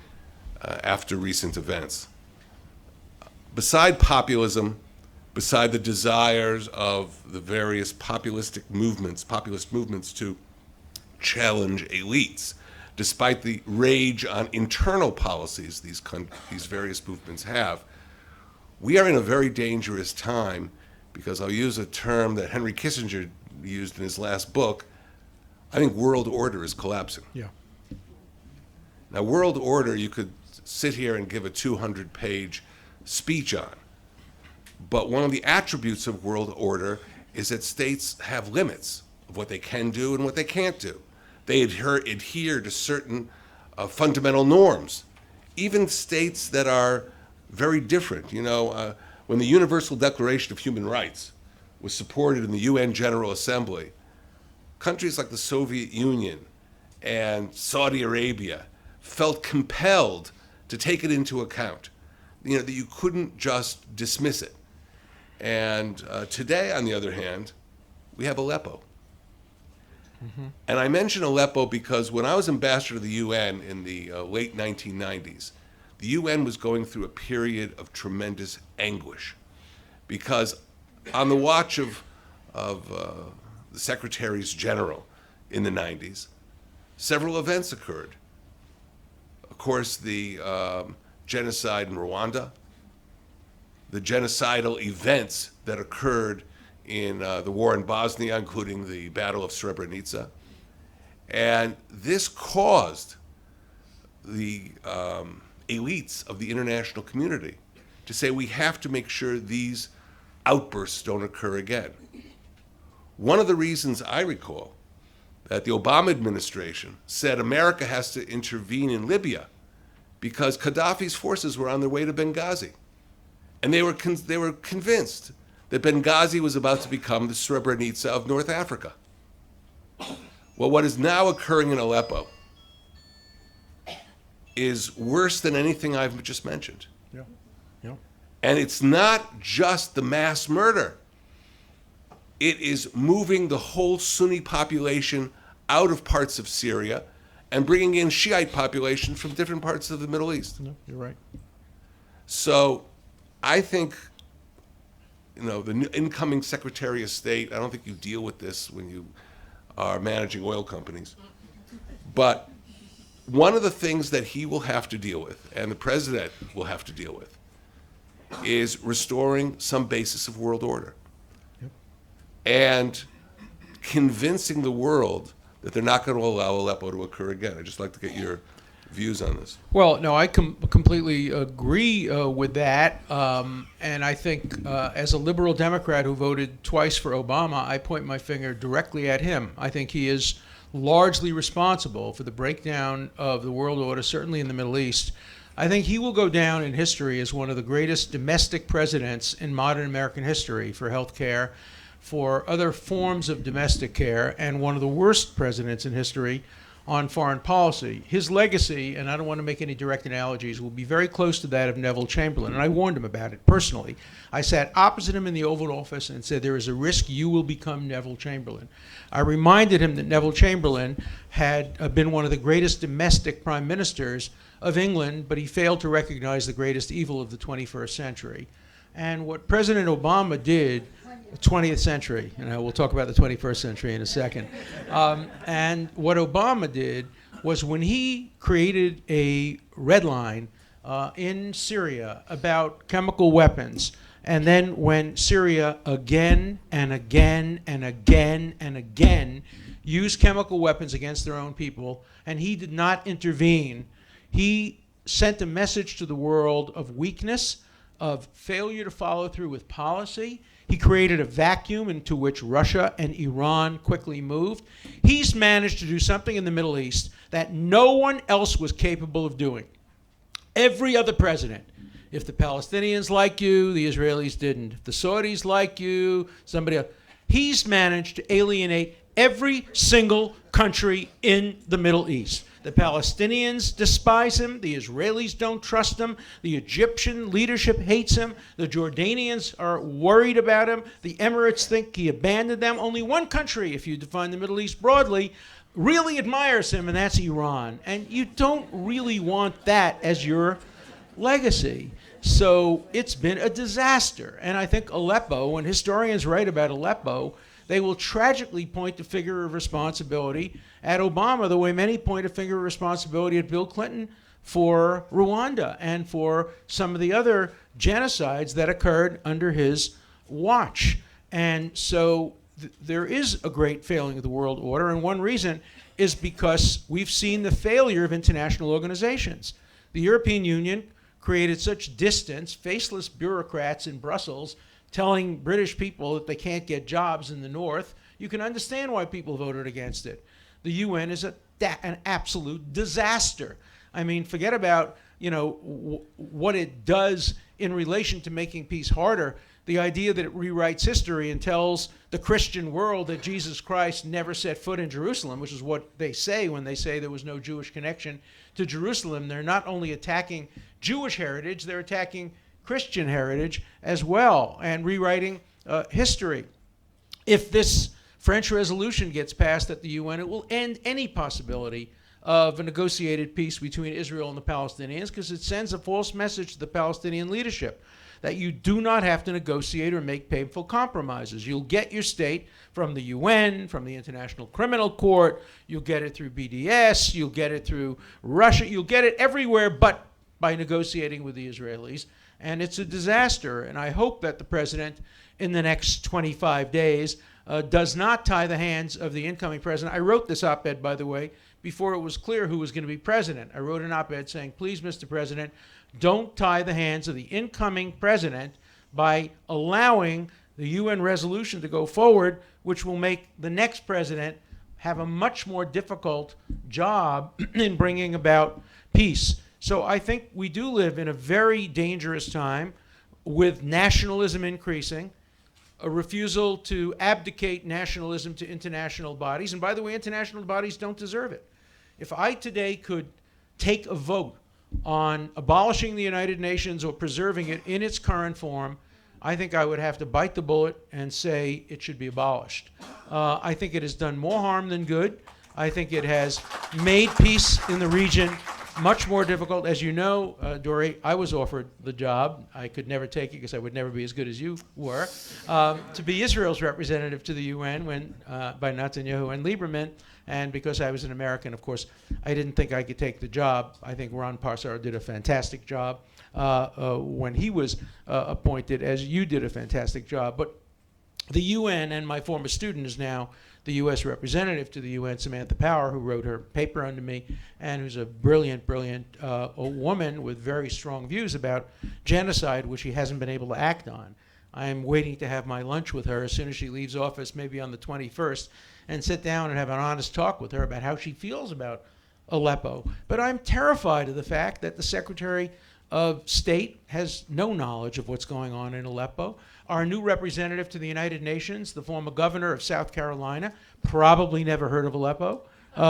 after recent events. Beside populism, beside the desires of the various populist movements to challenge elites, despite the rage on internal policies these various movements have, we are in a very dangerous time, because I'll use a term that Henry Kissinger used in his last book. I think world order is collapsing. Yeah. Now, world order, you could just sit here and give a 200-page speech on. But one of the attributes of world order is that states have limits of what they can do and what they can't do. They adhere to certain fundamental norms. Even states that are very different. When the Universal Declaration of Human Rights was supported in the UN General Assembly, countries like the Soviet Union and Saudi Arabia felt compelled to take it into account, that you couldn't just dismiss it. And today, on the other hand, we have Aleppo. Mm-hmm. And I mention Aleppo because when I was ambassador to the UN in the late 1990s, the UN was going through a period of tremendous anguish because on the watch of the Secretaries General in the 90s, several events occurred. Of course, the genocide in Rwanda, the genocidal events that occurred in the war in Bosnia, including the Battle of Srebrenica. And this caused the elites of the international community to say we have to make sure these outbursts don't occur again. One of the reasons I recall that the Obama administration said America has to intervene in Libya because Gaddafi's forces were on their way to Benghazi. And they were convinced that Benghazi was about to become the Srebrenica of North Africa. Well, what is now occurring in Aleppo is worse than anything I've just mentioned. Yeah. Yeah. And it's not just the mass murder. It is moving the whole Sunni population out of parts of Syria and bringing in Shiite population from different parts of the Middle East. No, you're right. So I think, the new incoming Secretary of State, I don't think you deal with this when you are managing oil companies, but one of the things that he will have to deal with, and the president will have to deal with, is restoring some basis of world order. Yep. And convincing the world that they're not going to allow Aleppo to occur again. I'd just like to get your views on this. Well, no, I completely agree with that. And I think as a liberal Democrat who voted twice for Obama, I point my finger directly at him. I think he is largely responsible for the breakdown of the world order, certainly in the Middle East. I think he will go down in history as one of the greatest domestic presidents in modern American history for health care, for other forms of domestic care, and one of the worst presidents in history on foreign policy. His legacy, and I don't want to make any direct analogies, will be very close to that of Neville Chamberlain, and I warned him about it personally. I sat opposite him in the Oval Office and said, there is a risk you will become Neville Chamberlain. I reminded him that Neville Chamberlain had been one of the greatest domestic prime ministers of England, but he failed to recognize the greatest evil of the 21st century. And what President Obama did, 20th century, we'll talk about the 21st century in a second. And what Obama did was when he created a red line in Syria about chemical weapons, and then when Syria again and again and again and again used chemical weapons against their own people, and he did not intervene, he sent a message to the world of weakness, of failure to follow through with policy. He created a vacuum into which Russia and Iran quickly moved. He's managed to do something in the Middle East that no one else was capable of doing. Every other president, if the Palestinians like you, the Israelis didn't. If the Saudis like you, somebody else. He's managed to alienate every single country in the Middle East. The Palestinians despise him. The Israelis don't trust him. The Egyptian leadership hates him. The Jordanians are worried about him. The Emirates think he abandoned them. Only one country, if you define the Middle East broadly, really admires him, and that's Iran. And you don't really want that as your legacy. So it's been a disaster. And I think Aleppo, when historians write about Aleppo, they will tragically point the finger of responsibility at Obama the way many point a finger of responsibility at Bill Clinton for Rwanda and for some of the other genocides that occurred under his watch. And so there is a great failing of the world order, and one reason is because we've seen the failure of international organizations. The European Union created such distance, faceless bureaucrats in Brussels telling British people that they can't get jobs in the North. You can understand why people voted against it. The UN is an absolute disaster. I mean, forget about, what it does in relation to making peace harder. The idea that it rewrites history and tells the Christian world that Jesus Christ never set foot in Jerusalem, which is what they say when they say there was no Jewish connection to Jerusalem. They're not only attacking Jewish heritage, they're attacking Christian heritage as well and rewriting history. If this French resolution gets passed at the UN, it will end any possibility of a negotiated peace between Israel and the Palestinians, because it sends a false message to the Palestinian leadership that you do not have to negotiate or make painful compromises. You'll get your state from the UN, from the International Criminal Court, you'll get it through BDS, you'll get it through Russia, you'll get it everywhere but by negotiating with the Israelis. And it's a disaster. And I hope that the president, in the next 25 days, does not tie the hands of the incoming president. I wrote this op-ed, by the way, before it was clear who was going to be president. I wrote an op-ed saying, please, Mr. President, don't tie the hands of the incoming president by allowing the UN resolution to go forward, which will make the next president have a much more difficult job in bringing about peace. So I think we do live in a very dangerous time with nationalism increasing, a refusal to abdicate nationalism to international bodies. And by the way, international bodies don't deserve it. If I today could take a vote on abolishing the United Nations or preserving it in its current form, I think I would have to bite the bullet and say it should be abolished. I think it has done more harm than good. I think it has made peace in the region much more difficult. As you know, Dore, I was offered the job. I could never take it because I would never be as good as you were, to be Israel's representative to the UN by Netanyahu and Lieberman. And because I was an American, of course, I didn't think I could take the job. I think Ron Parsar did a fantastic job when he was appointed, as you did a fantastic job. But the UN, and my former student is now the U.S. representative to the UN, Samantha Power, who wrote her paper under me, and who's a brilliant, brilliant woman with very strong views about genocide, which she hasn't been able to act on. I'm waiting to have my lunch with her as soon as she leaves office, maybe on the 21st, and sit down and have an honest talk with her about how she feels about Aleppo. But I'm terrified of the fact that the Secretary of State has no knowledge of what's going on in Aleppo. Our new representative to the United Nations, the former governor of South Carolina, probably never heard of Aleppo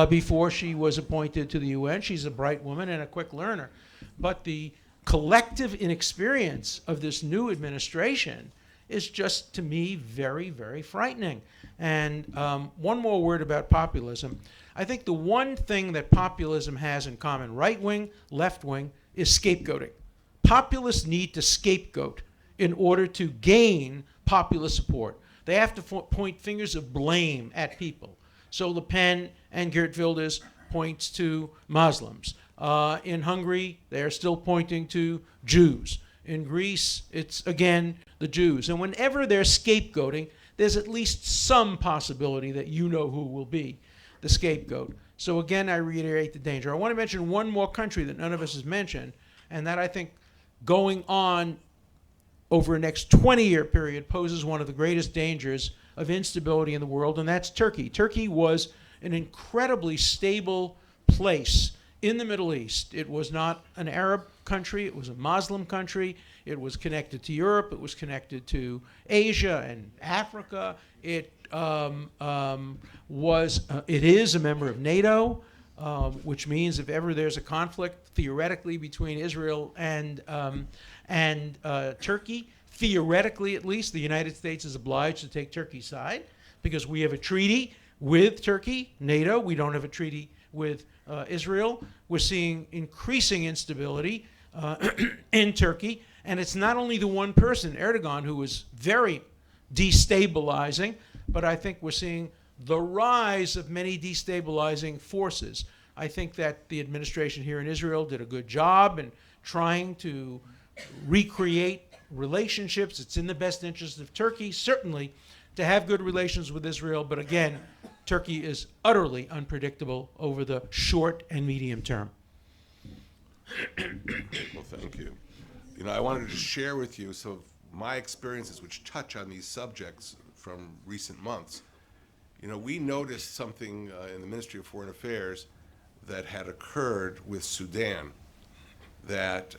before she was appointed to the UN. She's a bright woman and a quick learner. But the collective inexperience of this new administration is just, to me, very, very frightening. And one more word about populism. I think the one thing that populism has in common, right-wing, left-wing, is scapegoating. Populists need to scapegoat in order to gain popular support. They have to point fingers of blame at people. So Le Pen and Geert Wilders points to Muslims. In Hungary, they are still pointing to Jews. In Greece, it's, again, the Jews. And whenever they're scapegoating, there's at least some possibility that you know who will be the scapegoat. So again, I reiterate the danger. I want to mention one more country that none of us has mentioned, and that I think going on over a next 20-year period poses one of the greatest dangers of instability in the world, and that's Turkey. Turkey was an incredibly stable place in the Middle East. It was not an Arab country, it was a Muslim country. It was connected to Europe, it was connected to Asia and Africa. It is a member of NATO, which means if ever there's a conflict theoretically between Israel and Turkey, theoretically at least, the United States is obliged to take Turkey's side because we have a treaty with Turkey, NATO. We don't have a treaty with Israel. We're seeing increasing instability in Turkey. And it's not only the one person, Erdogan, who is very destabilizing, but I think we're seeing the rise of many destabilizing forces. I think that the administration here in Israel did a good job in trying to recreate relationships. It's in the best interest of Turkey, certainly, to have good relations with Israel. But again, Turkey is utterly unpredictable over the short and medium term. I wanted to share with you some of my experiences which touch on these subjects from recent months. We noticed something in the Ministry of Foreign Affairs that had occurred with Sudan that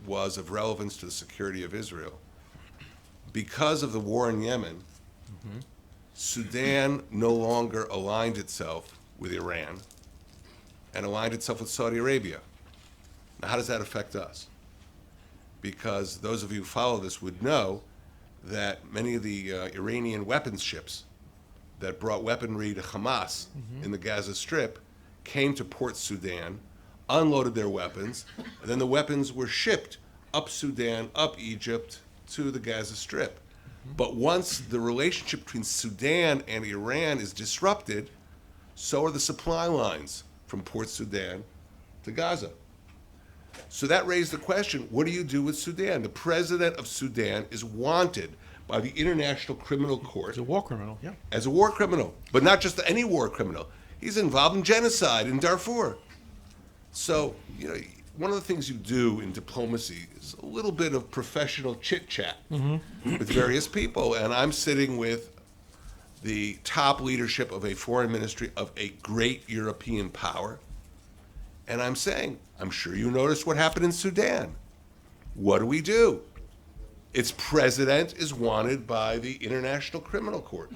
was of relevance to the security of Israel. Because of the war in Yemen, Sudan no longer aligned itself with Iran and aligned itself with Saudi Arabia. Now, how does that affect us? Because those of you who follow this would know that many of the Iranian weapons ships that brought weaponry to Hamas in the Gaza Strip came to Port Sudan, unloaded their weapons, and then the weapons were shipped up Sudan, up Egypt, to the Gaza Strip. But once the relationship between Sudan and Iran is disrupted, so are the supply lines from Port Sudan to Gaza. So that raised the question, what do you do with Sudan? The president of Sudan is wanted by the International Criminal Court. He's a war criminal, yeah. As a war criminal, but not just any war criminal. He's involved in genocide in Darfur. So, one of the things you do in diplomacy is a little bit of professional chit-chat with various people. And I'm sitting with the top leadership of a foreign ministry of a great European power. And I'm saying, I'm sure you noticed what happened in Sudan. What do we do? Its president is wanted by the International Criminal Court.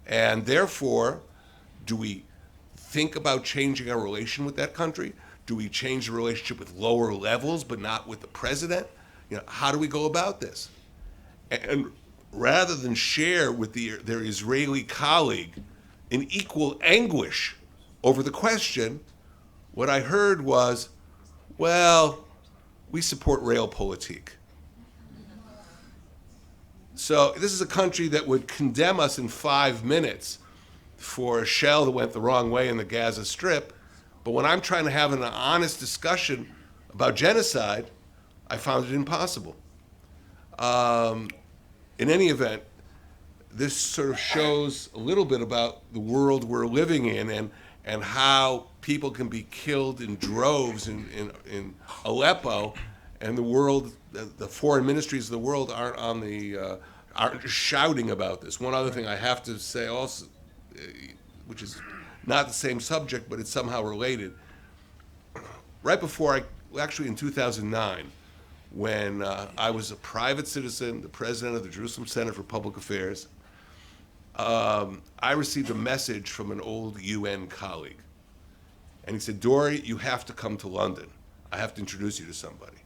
And therefore, do we think about changing our relation with that country? Do we change the relationship with lower levels but not with the president? How do we go about this? And rather than share with their Israeli colleague in equal anguish over the question, what I heard was, well, we support realpolitik. So this is a country that would condemn us in 5 minutes for a shell that went the wrong way in the Gaza Strip. But when I'm trying to have an honest discussion about genocide, I found it impossible. In any event, this sort of shows a little bit about the world we're living in and how people can be killed in droves in Aleppo, and the world, the foreign ministries of the world aren't shouting about this. One other thing I have to say also, which is not the same subject, but it's somehow related. Right before actually in 2009, when I was a private citizen, the president of the Jerusalem Center for Public Affairs, I received a message from an old UN colleague. And he said, Dore, you have to come to London. I have to introduce you to somebody.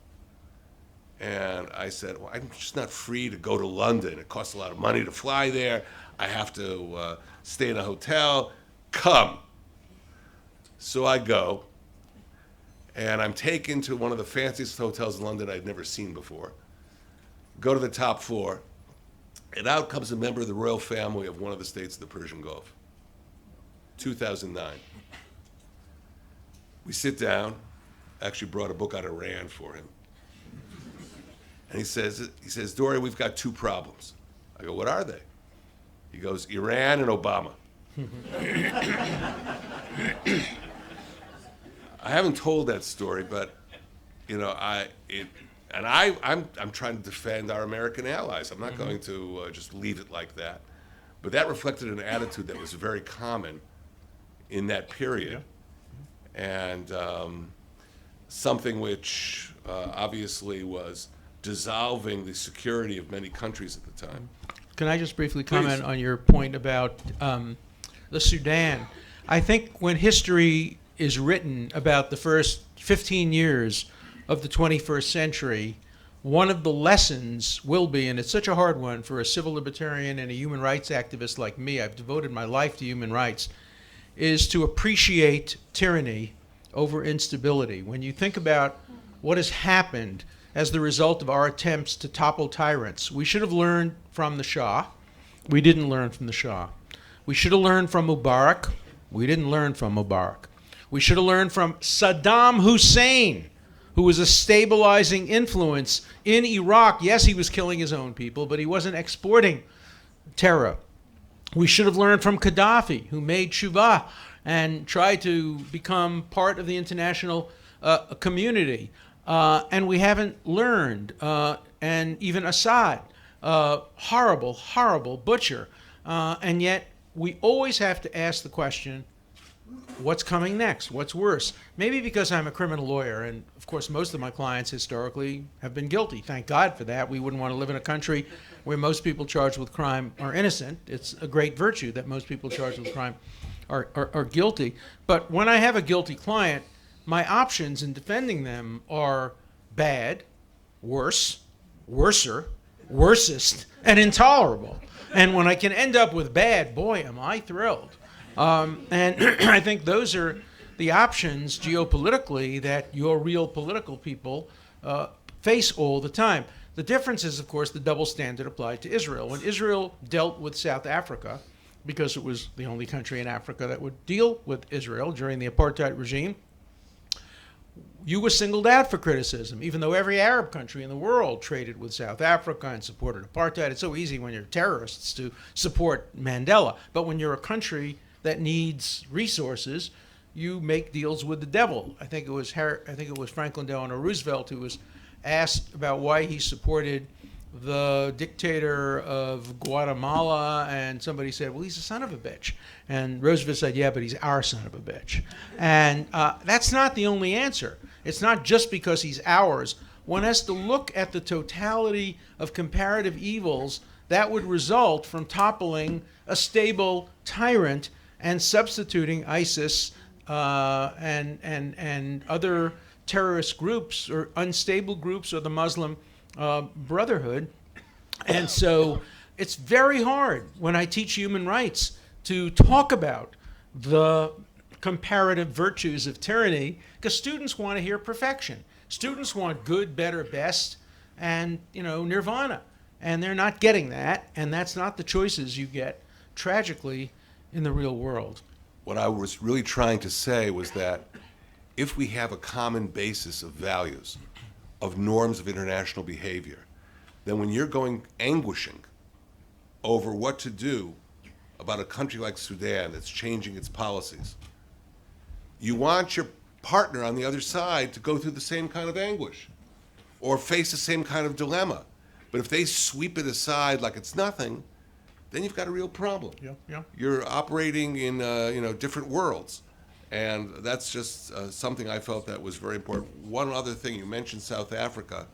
And I said, well, I'm just not free to go to London. It costs a lot of money to fly there. I have to stay in a hotel. Come. So I go, and I'm taken to one of the fanciest hotels in London I'd never seen before. Go to the top floor, and out comes a member of the royal family of one of the states of the Persian Gulf. 2009. We sit down. I actually brought a book on Iran for him. And he says, Dore, we've got 2 problems. I go, what are they? He goes, Iran and Obama. I haven't told that story, but I'm trying to defend our American allies. I'm not going to just leave it like that. But that reflected an attitude that was very common in that period, and something which obviously was dissolving the security of many countries at the time. Can I just briefly comment on your point about the Sudan? I think when history is written about the first 15 years of the 21st century, one of the lessons will be, and it's such a hard one for a civil libertarian and a human rights activist like me, I've devoted my life to human rights, is to appreciate tyranny over instability. When you think about what has happened as the result of our attempts to topple tyrants, we should have learned from the Shah. We didn't learn from the Shah. We should have learned from Mubarak. We didn't learn from Mubarak. We should have learned from Saddam Hussein, who was a stabilizing influence in Iraq. Yes, he was killing his own people, but he wasn't exporting terror. We should have learned from Gaddafi, who made Shuvah and tried to become part of the international community. And we haven't learned. And even Assad, horrible, horrible butcher. And yet we always have to ask the question, what's coming next? What's worse? Maybe because I'm a criminal lawyer, and of course most of my clients historically have been guilty. Thank God for that. We wouldn't want to live in a country where most people charged with crime are innocent. It's a great virtue that most people charged with crime are guilty. But when I have a guilty client, my options in defending them are bad, worse, worser, worsest, and intolerable. And when I can end up with bad, boy, am I thrilled. And I think those are the options geopolitically that your real political people face all the time. The difference is, of course, the double standard applied to Israel. When Israel dealt with South Africa, because it was the only country in Africa that would deal with Israel during the apartheid regime, you were singled out for criticism, even though every Arab country in the world traded with South Africa and supported apartheid. It's so easy when you're terrorists to support Mandela. But when you're a country that needs resources, you make deals with the devil. I think it was Franklin Delano Roosevelt who was asked about why he supported the dictator of Guatemala, and somebody said, well, he's a son of a bitch. And Roosevelt said, yeah, but he's our son of a bitch. And that's not the only answer. It's not just because he's ours. One has to look at the totality of comparative evils that would result from toppling a stable tyrant and substituting ISIS and other terrorist groups or unstable groups or the Muslim Brotherhood. And so it's very hard when I teach human rights to talk about the comparative virtues of tyranny, because students want to hear perfection. Students want good, better, best, and nirvana. And they're not getting that, and that's not the choices you get, tragically, in the real world. What I was really trying to say was that if we have a common basis of values, of norms of international behavior, then when you're going anguishing over what to do about a country like Sudan that's changing its policies, you want your partner on the other side to go through the same kind of anguish or face the same kind of dilemma. But if they sweep it aside like it's nothing, then you've got a real problem. Yeah. You're operating in different worlds. And that's just something I felt that was very important. One other thing, you mentioned South Africa,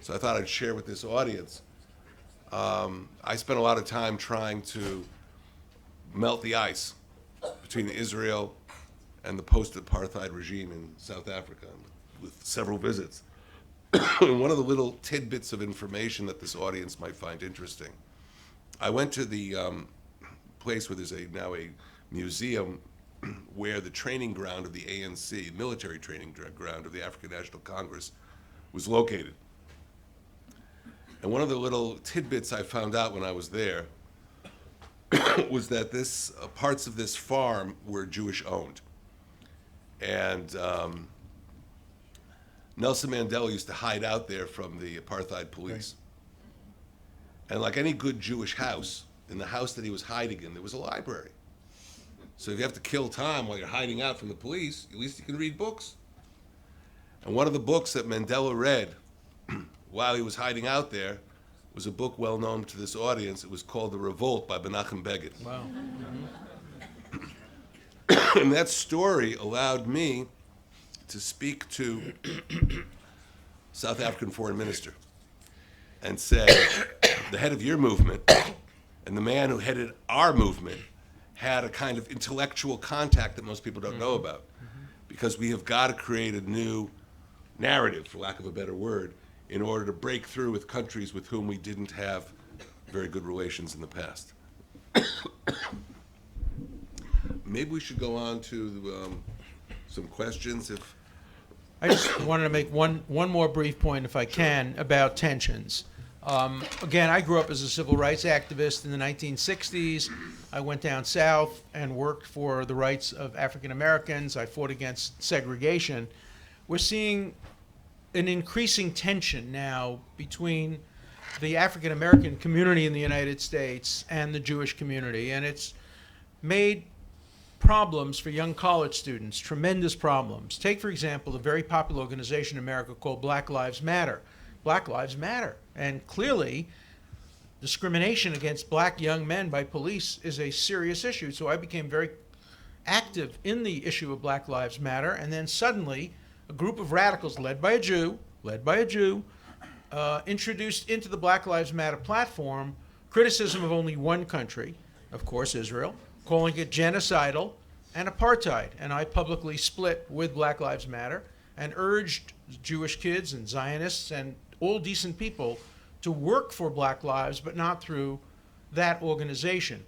so I thought I'd share with this audience. I spent a lot of time trying to melt the ice between Israel and the post-apartheid regime in South Africa, with several visits. And one of the little tidbits of information that this audience might find interesting, I went to the place where there's now a museum where the training ground of the ANC, military training ground of the African National Congress, was located. And one of the little tidbits I found out when I was there was that parts of this farm were Jewish-owned. And Nelson Mandela used to hide out there from the apartheid police. Right. And like any good Jewish house, in the house that he was hiding in, there was a library. So if you have to kill time while you're hiding out from the police, at least you can read books. And one of the books that Mandela read while he was hiding out there was a book well known to this audience. It was called The Revolt by Menachem Begin. Wow. And that story allowed me to speak to South African foreign minister and say, the head of your movement and the man who headed our movement had a kind of intellectual contact that most people don't know about, because we have got to create a new narrative, for lack of a better word, in order to break through with countries with whom we didn't have very good relations in the past. Maybe we should go on to some questions. I just wanted to make one more brief point, if I can, about tensions. Again, I grew up as a civil rights activist in the 1960s. I went down south and worked for the rights of African Americans. I fought against segregation. We're seeing an increasing tension now between the African American community in the United States and the Jewish community, and it's made problems for young college students, tremendous problems. Take, for example, a very popular organization in America called Black Lives Matter. Black Lives Matter. And clearly, discrimination against black young men by police is a serious issue. So I became very active in the issue of Black Lives Matter, and then suddenly a group of radicals led by a Jew, introduced into the Black Lives Matter platform criticism of only one country, of course Israel, calling it genocidal and apartheid. And I publicly split with Black Lives Matter and urged Jewish kids and Zionists and all decent people to work for Black Lives, but not through that organization.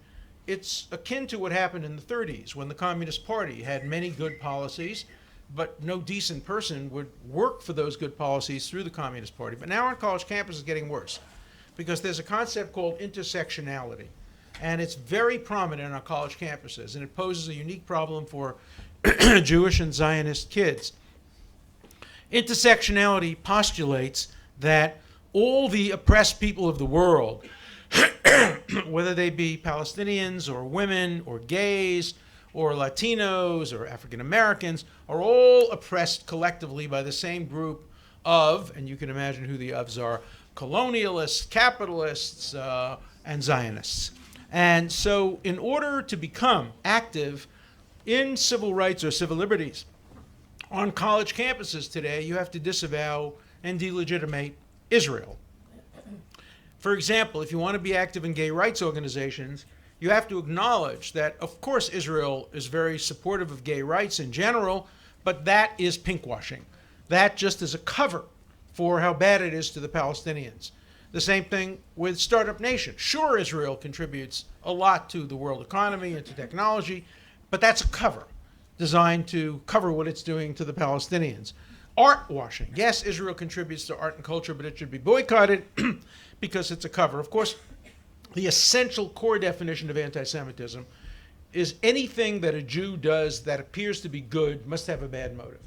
It's akin to what happened in the 30s when the Communist Party had many good policies, but no decent person would work for those good policies through the Communist Party. But now on college campuses it's getting worse because there's a concept called intersectionality. And it's very prominent on college campuses, and it poses a unique problem for Jewish and Zionist kids. Intersectionality postulates that all the oppressed people of the world, whether they be Palestinians or women or gays or Latinos or African Americans, are all oppressed collectively by the same group of, and you can imagine who the ofs are, colonialists, capitalists, and Zionists. And so in order to become active in civil rights or civil liberties on college campuses today, you have to disavow and delegitimate Israel. For example, if you want to be active in gay rights organizations, you have to acknowledge that, of course, Israel is very supportive of gay rights in general, but that is pinkwashing. That just is a cover for how bad it is to the Palestinians. The same thing with Startup Nation. Sure, Israel contributes a lot to the world economy and to technology, but that's a cover designed to cover what it's doing to the Palestinians. Art washing. Yes, Israel contributes to art and culture, but it should be boycotted because it's a cover. Of course, the essential core definition of anti-Semitism is anything that a Jew does that appears to be good must have a bad motive.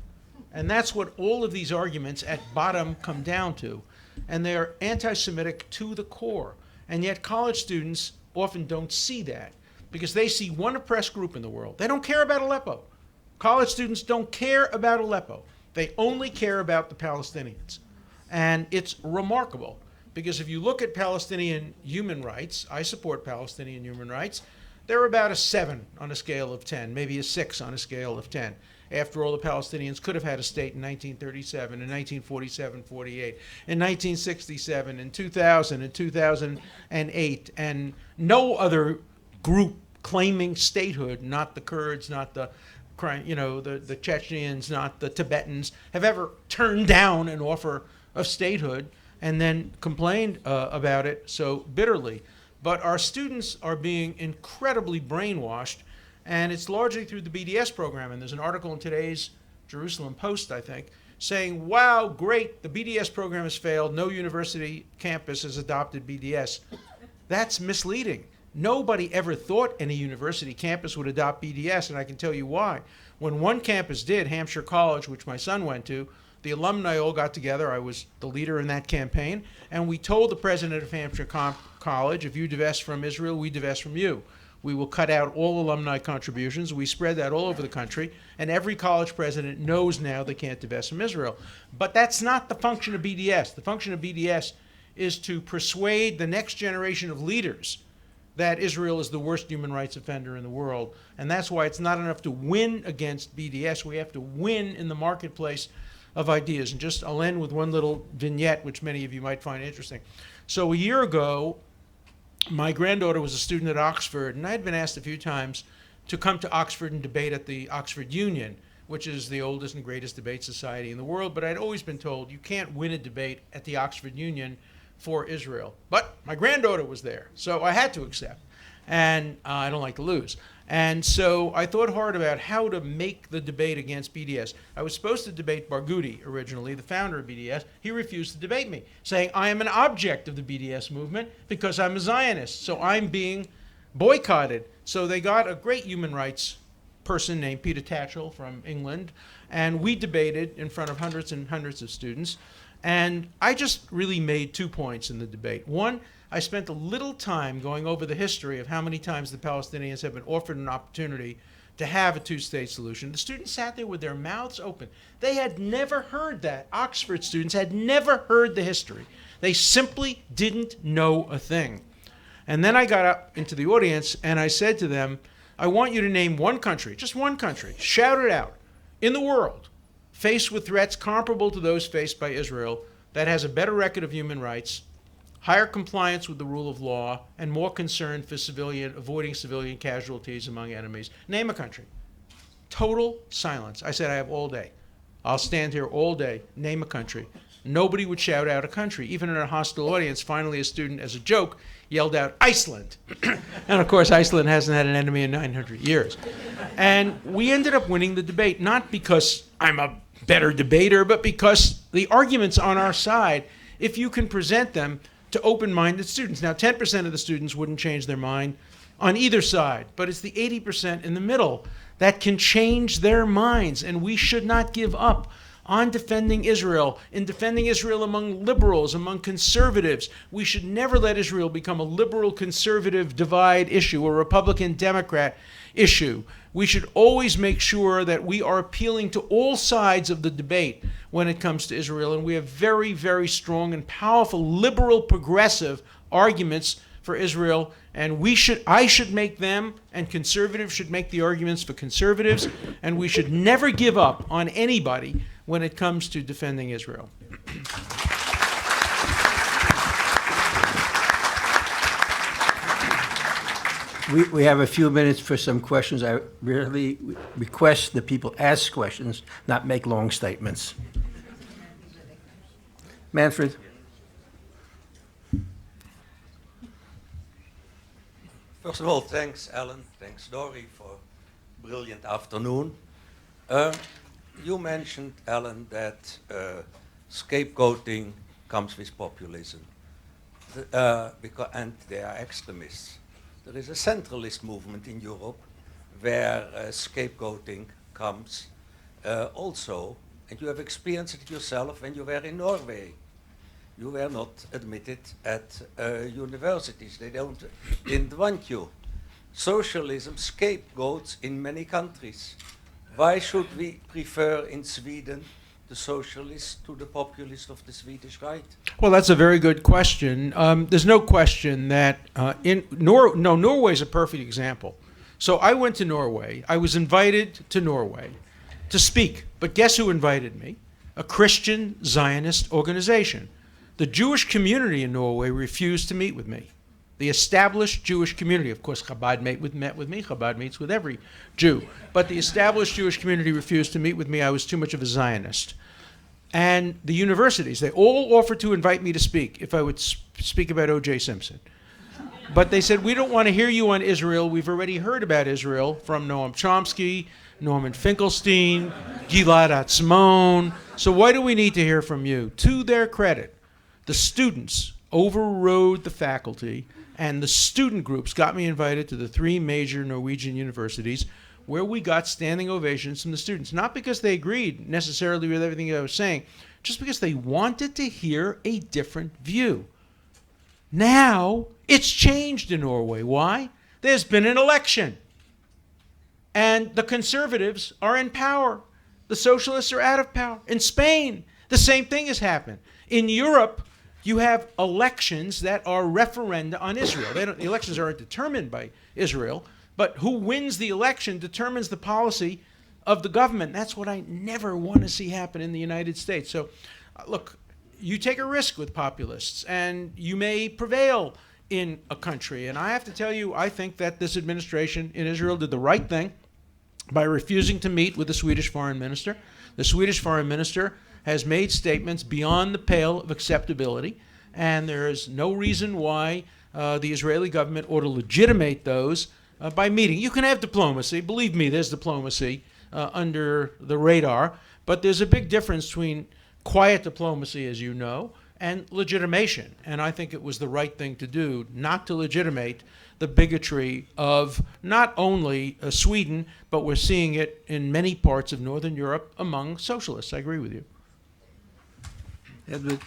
And that's what all of these arguments at bottom come down to. And they're anti-Semitic to the core. And yet college students often don't see that because they see one oppressed group in the world. They don't care about Aleppo. College students don't care about Aleppo. They only care about the Palestinians. And it's remarkable because if you look at Palestinian human rights, I support Palestinian human rights, they're about a 7 on a scale of 10, maybe a 6 on a scale of 10. After all, the Palestinians could have had a state in 1937, in 1947, 48, in 1967, in 2000, in 2008, and no other group claiming statehood, not the Kurds, not the Chechens, not the Tibetans, have ever turned down an offer of statehood and then complained about it so bitterly. But our students are being incredibly brainwashed, and it's largely through the BDS program. And there's an article in today's Jerusalem Post, I think, saying, wow, great, the BDS program has failed. No university campus has adopted BDS. That's misleading. Nobody ever thought any university campus would adopt BDS, and I can tell you why. When one campus did, Hampshire College, which my son went to, the alumni all got together. I was the leader in that campaign, and we told the president of Hampshire College, if you divest from Israel, we divest from you. We will cut out all alumni contributions. We spread that all over the country, and every college president knows now they can't divest from Israel. But that's not the function of BDS. The function of BDS is to persuade the next generation of leaders that Israel is the worst human rights offender in the world. And that's why it's not enough to win against BDS. We have to win in the marketplace of ideas. And just I'll end with one little vignette, which many of you might find interesting. So a year ago, my granddaughter was a student at Oxford, and I had been asked a few times to come to Oxford and debate at the Oxford Union, which is the oldest and greatest debate society in the world. But I'd always been told you can't win a debate at the Oxford Union for Israel. But my granddaughter was there, so I had to accept. And I don't like to lose. And so I thought hard about how to make the debate against BDS. I was supposed to debate Barghouti originally, the founder of BDS. He refused to debate me, saying I am an object of the BDS movement because I'm a Zionist, so I'm being boycotted. So they got a great human rights person named Peter Tatchell from England, and we debated in front of hundreds and hundreds of students. And I just really made 2 points in the debate. One, I spent a little time going over the history of how many times the Palestinians have been offered an opportunity to have a two-state solution. The students sat there with their mouths open. They had never heard that. Oxford students had never heard the history. They simply didn't know a thing. And then I got up into the audience and I said to them, I want you to name one country, just one country, shout it out, in the world, faced with threats comparable to those faced by Israel, that has a better record of human rights, higher compliance with the rule of law, and more concern for avoiding civilian casualties among enemies. Name a country. Total silence. I said, I have all day. I'll stand here all day. Name a country. Nobody would shout out a country. Even in a hostile audience, finally a student, as a joke, yelled out, Iceland. And of course, Iceland hasn't had an enemy in 900 years. And we ended up winning the debate, not because I'm a better debater, but because the arguments on our side, if you can present them to open-minded students. Now, 10% of the students wouldn't change their mind on either side, but it's the 80% in the middle that can change their minds, and we should not give up on defending Israel, in defending Israel among liberals, among conservatives. We should never let Israel become a liberal-conservative divide issue, a Republican-Democrat issue. We should always make sure that we are appealing to all sides of the debate when it comes to Israel, and we have very, very strong and powerful liberal progressive arguments for Israel, and I should make them, and conservatives should make the arguments for conservatives, and we should never give up on anybody when it comes to defending Israel. We have a few minutes for some questions. I really request that people ask questions, not make long statements. Manfred? First of all, thanks, Alan. Thanks, Dore, for a brilliant afternoon. You mentioned, Alan, that scapegoating comes with populism, and they are extremists. There is a centralist movement in Europe where scapegoating comes also, and you have experienced it yourself when you were in Norway. You were not admitted at universities. They didn't want you. Socialism scapegoats in many countries. Why should we prefer in Sweden the socialists to the populists of the Swedish right? Well, that's a very good question. There's no question that Norway is a perfect example. So I went to Norway. I was invited to Norway to speak. But guess who invited me? A Christian Zionist organization. The Jewish community in Norway refused to meet with me. The established Jewish community, of course, Chabad met with me. Chabad meets with every Jew. But the established Jewish community refused to meet with me. I was too much of a Zionist. And the universities, they all offered to invite me to speak if I would speak about O.J. Simpson. But they said, we don't want to hear you on Israel. We've already heard about Israel from Noam Chomsky, Norman Finkelstein, Gilad Atzmon. So why do we need to hear from you? To their credit, the students overrode the faculty, and the student groups got me invited to the 3 major Norwegian universities where we got standing ovations from the students. Not because they agreed necessarily with everything I was saying, just because they wanted to hear a different view. Now, it's changed in Norway. Why? There's been an election. And the conservatives are in power. The socialists are out of power. In Spain, the same thing has happened. In Europe, you have elections that are referenda on Israel. The elections aren't determined by Israel, but who wins the election determines the policy of the government. That's what I never want to see happen in the United States. So, look, you take a risk with populists, and you may prevail in a country. And I have to tell you, I think that this administration in Israel did the right thing by refusing to meet with the Swedish foreign minister. The Swedish foreign minister has made statements beyond the pale of acceptability, and there is no reason why the Israeli government ought to legitimate those by meeting. You can have diplomacy. Believe me, there's diplomacy under the radar, but there's a big difference between quiet diplomacy, as you know, and legitimation. And I think it was the right thing to do, not to legitimate the bigotry of not only Sweden, but we're seeing it in many parts of Northern Europe among socialists. I agree with you. Edward?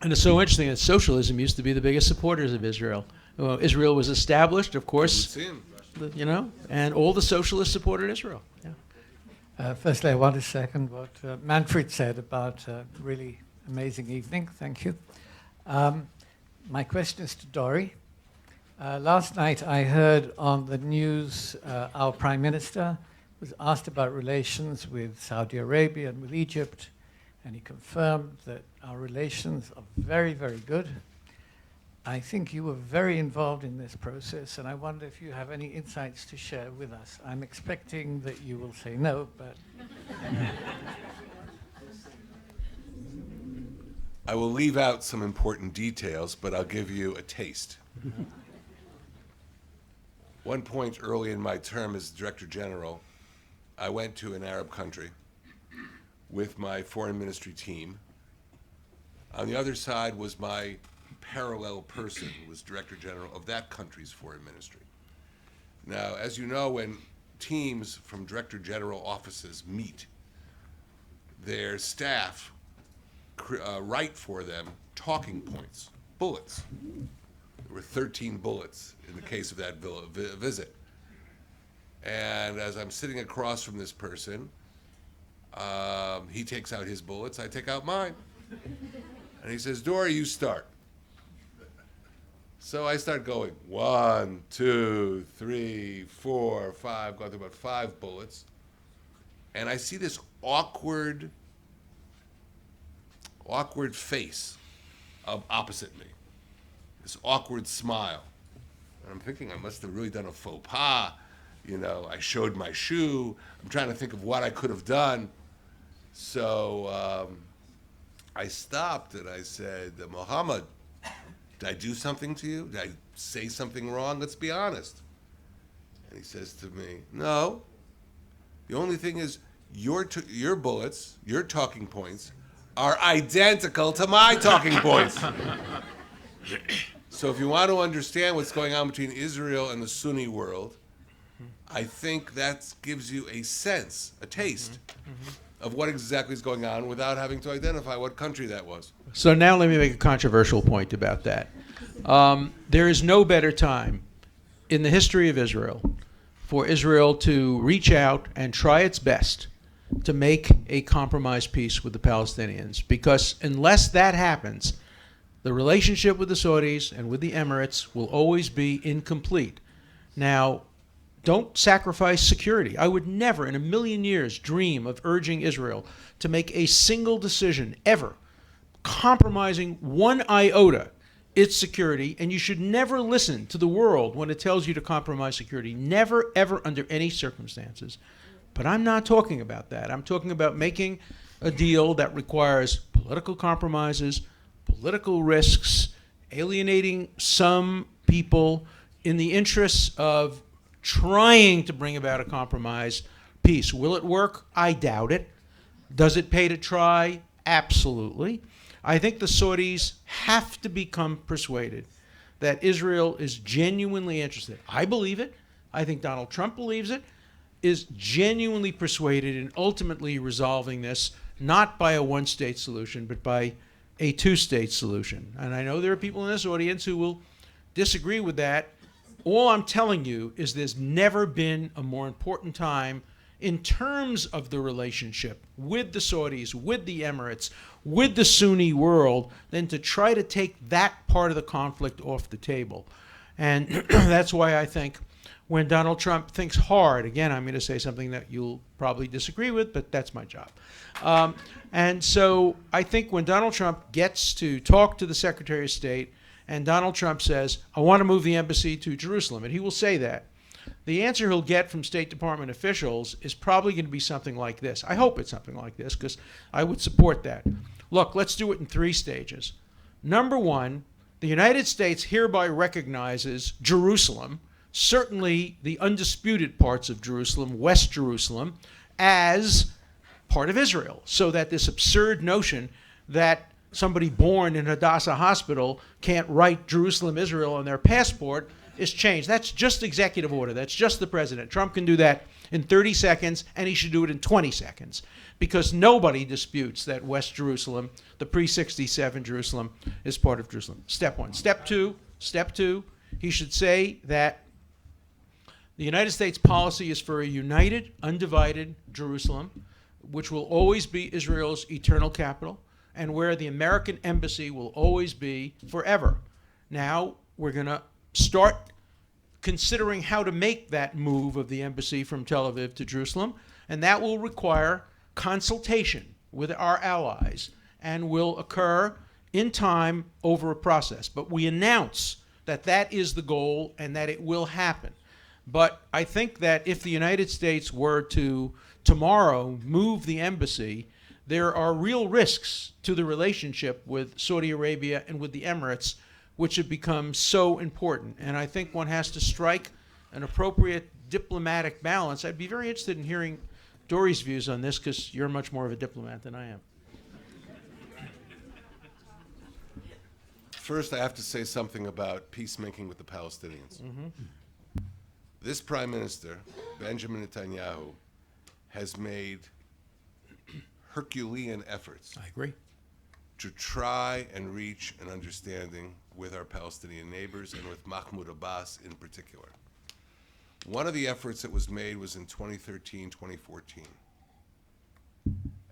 And it's so interesting that socialism used to be the biggest supporters of Israel. Israel was established, of course, See him. and all the socialists supported Israel. Yeah. Firstly, I want to second what Manfred said about a really amazing evening. Thank you. My question is to Dore. Last night I heard on the news our Prime Minister was asked about relations with Saudi Arabia and with Egypt, and he confirmed that our relations are very, very good. I think you were very involved in this process, and I wonder if you have any insights to share with us. I'm expecting that you will say no, but... I will leave out some important details, but I'll give you a taste. One point early in my term as Director General, I went to an Arab country with my foreign ministry team. On the other side was my parallel person, who was Director General of that country's foreign ministry. Now, as you know, when teams from Director General offices meet, their staff write for them talking points, bullets. There were 13 bullets in the case of that visit. And as I'm sitting across from this person, he takes out his bullets, I take out mine. And he says, Dore, you start. So I start going, 1, 2, 3, 4, 5, going through about 5 bullets. And I see this awkward face opposite me, this awkward smile. And I'm thinking I must have really done a faux pas. I showed my shoe. I'm trying to think of what I could have done. So I stopped and I said, Mohammed, did I do something to you? Did I say something wrong? Let's be honest. And he says to me, no. The only thing is your bullets, your talking points, are identical to my talking points. So if you want to understand what's going on between Israel and the Sunni world, I think that gives you a sense, a taste, of what exactly is going on without having to identify what country that was. So now let me make a controversial point about that. There is no better time in the history of Israel for Israel to reach out and try its best to make a compromise peace with the Palestinians, because unless that happens, the relationship with the Saudis and with the Emirates will always be incomplete. Now, don't sacrifice security. I would never in a million years dream of urging Israel to make a single decision ever compromising one iota its security, and you should never listen to the world when it tells you to compromise security. Never, ever, under any circumstances. But I'm not talking about that. I'm talking about making a deal that requires political compromises, political risks, alienating some people in the interests of trying to bring about a compromise peace. Will it work? I doubt it. Does it pay to try? Absolutely. I think the Saudis have to become persuaded that Israel is genuinely interested. I believe it. I think Donald Trump believes it. Is genuinely persuaded in ultimately resolving this, not by a one-state solution, but by a two-state solution. And I know there are people in this audience who will disagree with that. All I'm telling you is there's never been a more important time in terms of the relationship with the Saudis, with the Emirates, with the Sunni world, than to try to take that part of the conflict off the table. And that's why I think when Donald Trump thinks hard, again, I'm going to say something that you'll probably disagree with, but that's my job. And so I think when Donald Trump gets to talk to the Secretary of State and Donald Trump says, I want to move the embassy to Jerusalem, and he will say that, the answer he'll get from State Department officials is probably going to be something like this. I hope it's something like this, because I would support that. Look, let's do it in 3 stages. Number 1, the United States hereby recognizes Jerusalem, certainly the undisputed parts of Jerusalem, West Jerusalem, as part of Israel, so that this absurd notion that somebody born in Hadassah Hospital can't write Jerusalem, Israel on their passport is changed. That's just executive order. That's just the president. Trump can do that in 30 seconds, and he should do it in 20 seconds, because nobody disputes that West Jerusalem, the pre-67 Jerusalem, is part of Jerusalem. Step 1. Step 2, He should say that the United States policy is for a united, undivided Jerusalem, which will always be Israel's eternal capital, and where the American embassy will always be forever. Now, we're going to start considering how to make that move of the embassy from Tel Aviv to Jerusalem, and that will require consultation with our allies and will occur in time over a process. But we announce that that is the goal and that it will happen. But I think that if the United States were to tomorrow move the embassy, there are real risks to the relationship with Saudi Arabia and with the Emirates, which have become so important. And I think one has to strike an appropriate diplomatic balance. I'd be very interested in hearing Dore's views on this, because you're much more of a diplomat than I am. First, I have to say something about peacemaking with the Palestinians. This Prime Minister, Benjamin Netanyahu, has made Herculean efforts I agree. to try and reach an understanding with our Palestinian neighbors and with Mahmoud Abbas in particular. One of the efforts that was made was in 2013, 2014.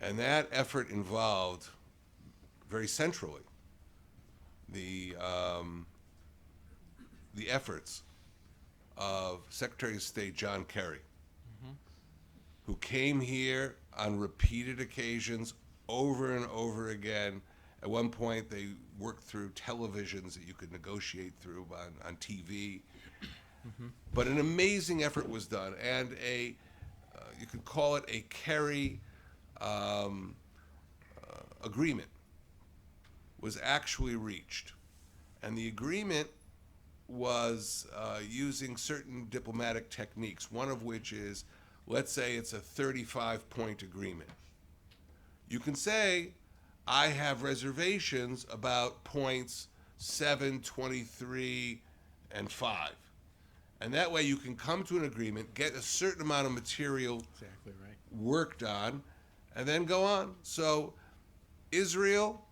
And that effort involved, very centrally, the efforts of Secretary of State John Kerry, who came here on repeated occasions over and over again. At one point, they worked through televisions that you could negotiate through on TV. But an amazing effort was done, and you could call it a Kerry agreement was actually reached. And the agreement was using certain diplomatic techniques, one of which is, let's say it's a 35-point agreement. You can say, I have reservations about points 7, 23, and 5. And that way you can come to an agreement, get a certain amount of material Exactly right. worked on, and then go on. So Israel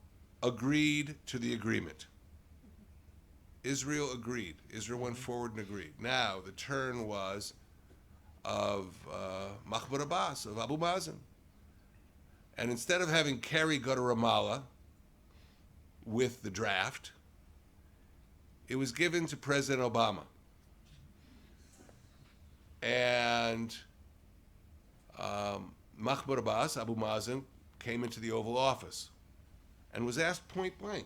agreed to the agreement. Israel agreed. Israel went forward and agreed. Now, the turn was of Mahmoud Abbas, of Abu Mazen. And instead of having Kerry go to Ramallah with the draft, it was given to President Obama. And Mahmoud Abbas, Abu Mazen, came into the Oval Office and was asked point blank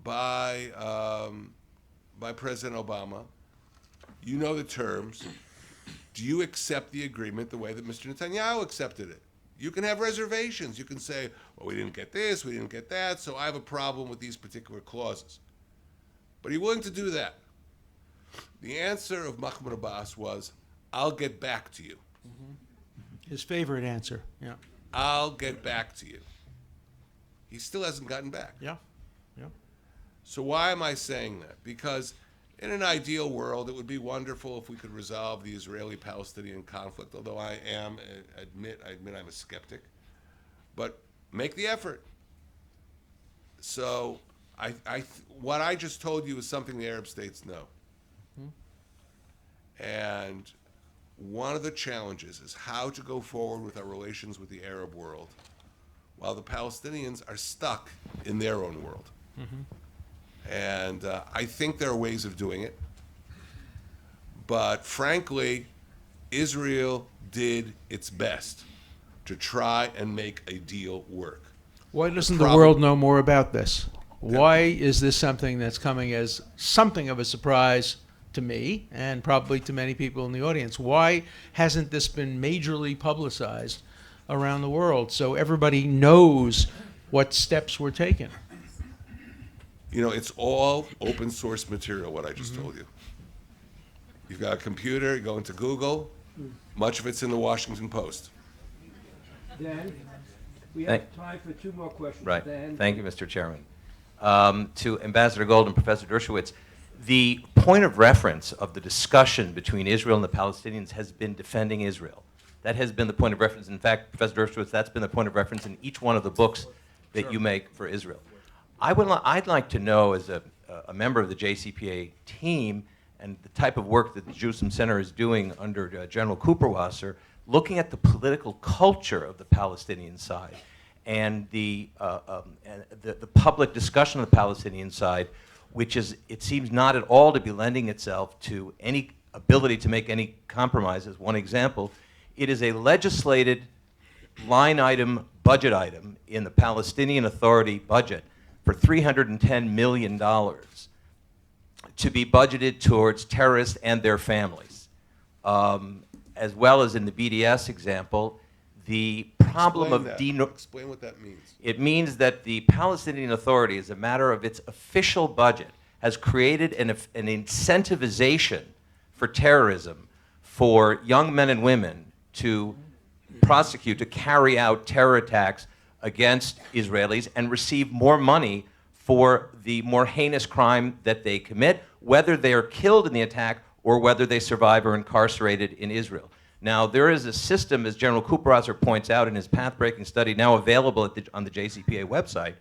by President Obama, you know the terms. Do you accept the agreement the way that Mr. Netanyahu accepted it? You can have reservations. You can say, well, we didn't get this, we didn't get that, so I have a problem with these particular clauses. But are you willing to do that? The answer of Mahmoud Abbas was, I'll get back to you. His favorite answer, yeah. I'll get back to you. He still hasn't gotten back. Yeah, yeah. So why am I saying that? Because in an ideal world, it would be wonderful if we could resolve the Israeli-Palestinian conflict, although I admit I'm a skeptic. But make the effort. So what I just told you is something the Arab states know. And one of the challenges is how to go forward with our relations with the Arab world while the Palestinians are stuck in their own world. And I think there are ways of doing it. But frankly, Israel did its best to try and make a deal work. Why doesn't the world know more about this? Why is this something that's coming as something of a surprise to me and probably to many people in the audience? Why hasn't this been majorly publicized around the world so everybody knows what steps were taken? You know, it's all open source material, what I just told you. You've got a computer, you go into Google, much of it's in the Washington Post. Dan, we Thank- have time for two more questions. Right. Dan. Thank you, Mr. Chairman. To Ambassador Gold and Professor Dershowitz, the point of reference of the discussion between Israel and the Palestinians has been defending Israel. That has been the point of reference. In fact, Professor Dershowitz, that's been the point of reference in each one of the books that you make for Israel. I'd like to know, as a a member of the JCPA team and the type of work that the Jerusalem Center is doing under General Cooperwasser, looking at the political culture of the Palestinian side and the public discussion of the Palestinian side, which is, it seems not at all to be lending itself to any ability to make any compromises. One example, it is a legislated line item, budget item in the Palestinian Authority budget for $310 million to be budgeted towards terrorists and their families. As well as in the BDS example, the problem of Explain what that means. it means that the Palestinian Authority, as a matter of its official budget, has created an incentivization for terrorism for young men and women to prosecute, to carry out terror attacks against Israelis and receive more money for the more heinous crime that they commit, whether they are killed in the attack or whether they survive or incarcerated in Israel. Now, there is a system, as General Cooperwasser points out in his path-breaking study, now available on the JCPA website,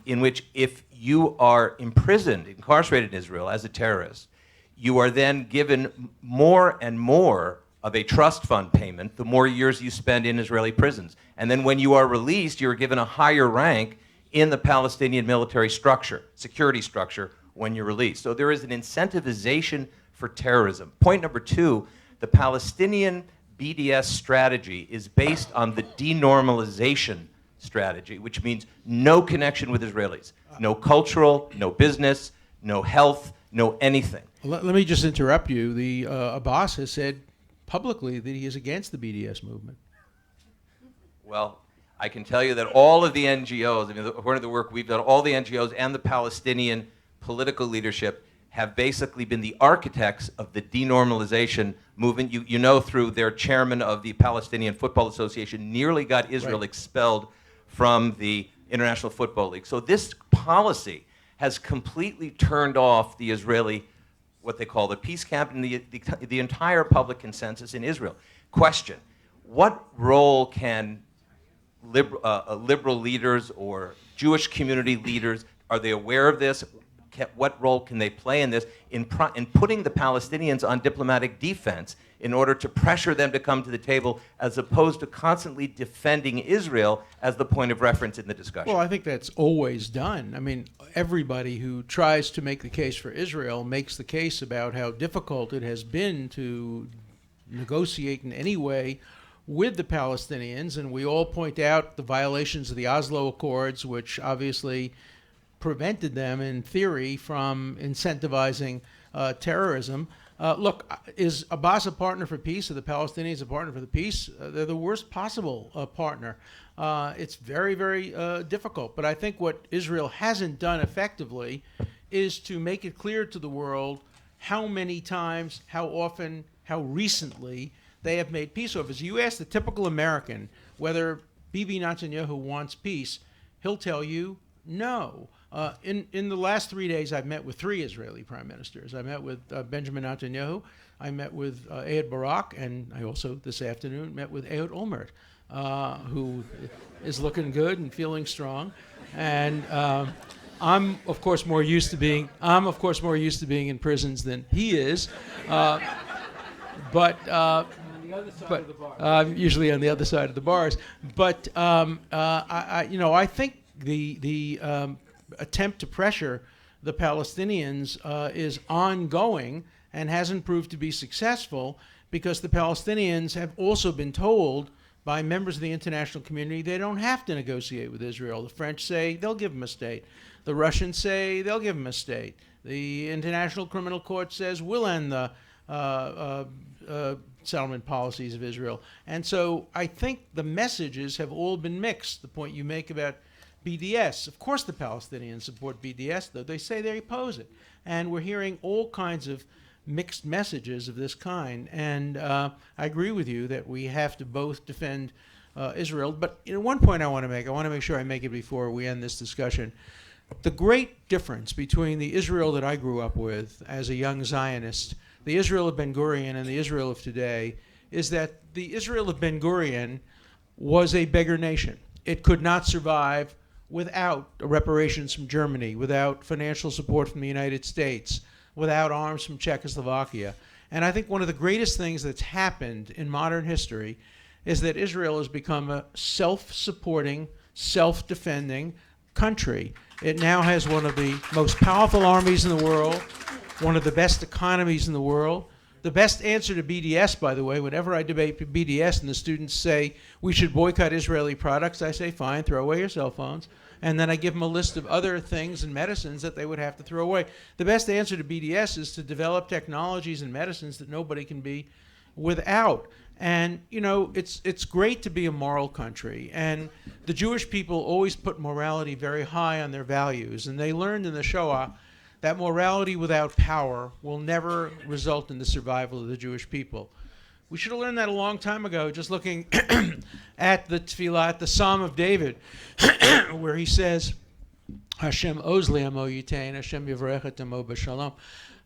in which if you are imprisoned, incarcerated in Israel as a terrorist, you are then given more and more of a trust fund payment the more years you spend in Israeli prisons. And then when you are released, you're given a higher rank in the Palestinian military structure, security structure, when you're released. So there is an incentivization for terrorism. Point number two, the Palestinian BDS strategy is based on the denormalization strategy, which means no connection with Israelis. No cultural, no business, no health, no anything. Let me just interrupt you. The Abbas has said publicly that he is against the BDS movement. Well, I can tell you that all of the NGOs, I mean, according to the work we've done, all the NGOs and the Palestinian political leadership have basically been the architects of the denormalization movement. You know, through their chairman of the Palestinian Football Association, nearly got Israel expelled from the International Football League. So this policy has completely turned off the Israeli, what they call the peace camp, and the entire public consensus in Israel. Question, what role can liberal leaders or Jewish community leaders, are they aware of this? What role can they play in this, in putting the Palestinians on diplomatic defense in order to pressure them to come to the table, as opposed to constantly defending Israel as the point of reference in the discussion? Well, I think that's always done. I mean, everybody who tries to make the case for Israel makes the case about how difficult it has been to negotiate in any way with the Palestinians, and we all point out the violations of the Oslo Accords, which obviously prevented them, in theory, from incentivizing terrorism. Look, is Abbas a partner for peace? Are the Palestinians a partner for the peace? They're the worst possible partner. It's very, very difficult. But I think what Israel hasn't done effectively is to make it clear to the world how many times, how often, how recently they have made peace offers. You ask the typical American whether Bibi Netanyahu wants peace, he'll tell you no. In the last 3 days, I've met with 3 Israeli prime ministers. I met with Benjamin Netanyahu, I met with Ehud Barak, and I also, this afternoon, met with Ehud Olmert, who is looking good and feeling strong. And I'm, of course, more used to being in prisons than he is. But usually on the other side of the bars. But I think the attempt to pressure the Palestinians is ongoing and hasn't proved to be successful, because the Palestinians have also been told by members of the international community they don't have to negotiate with Israel. The French say they'll give them a state. The Russians say they'll give them a state. The International Criminal Court says we'll end the settlement policies of Israel. And so I think the messages have all been mixed. The point you make about BDS, of course the Palestinians support BDS, though they say they oppose it. And we're hearing all kinds of mixed messages of this kind. And I agree with you that we have to both defend Israel. But one point I want to make sure I make it before we end this discussion. The great difference between the Israel that I grew up with as a young Zionist, the Israel of Ben-Gurion, and the Israel of today, is that the Israel of Ben-Gurion was a beggar nation. It could not survive without reparations from Germany, without financial support from the United States, without arms from Czechoslovakia. And I think one of the greatest things that's happened in modern history is that Israel has become a self-supporting, self-defending country. It now has one of the most powerful armies in the world, one of the best economies in the world. The best answer to BDS, by the way, whenever I debate BDS and the students say we should boycott Israeli products, I say, fine, throw away your cell phones. And then I give them a list of other things and medicines that they would have to throw away. The best answer to BDS is to develop technologies and medicines that nobody can be without. And, you know, it's great to be a moral country. And the Jewish people always put morality very high on their values. And they learned in the Shoah that morality without power will never result in the survival of the Jewish people. We should have learned that a long time ago, just looking at the Tefillah, at the Psalm of David, where he says, Hashem oz li amo yitain, Hashem yivarechet amo b'shalom.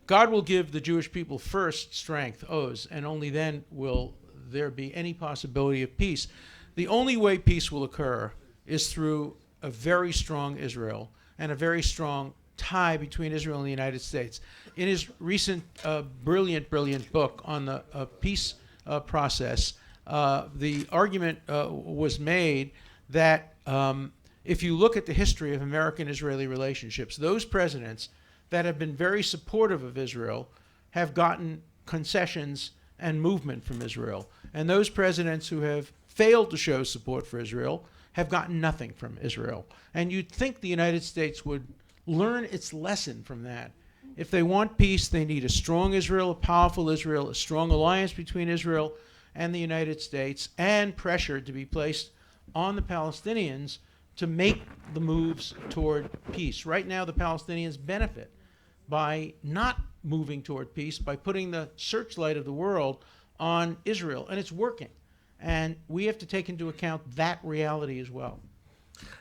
God will give the Jewish people first strength, oz, and only then will there be any possibility of peace. The only way peace will occur is through a very strong Israel and a very strong tie between Israel and the United States. In his recent brilliant book on the peace process, the argument was made that if you look at the history of American-Israeli relationships, those presidents that have been very supportive of Israel have gotten concessions and movement from Israel. And those presidents who have failed to show support for Israel have gotten nothing from Israel. And you'd think the United States would learn its lesson from that. If they want peace, they need a strong Israel, a powerful Israel, a strong alliance between Israel and the United States, and pressure to be placed on the Palestinians to make the moves toward peace. Right now, the Palestinians benefit by not moving toward peace, by putting the searchlight of the world on Israel, and it's working. And we have to take into account that reality as well.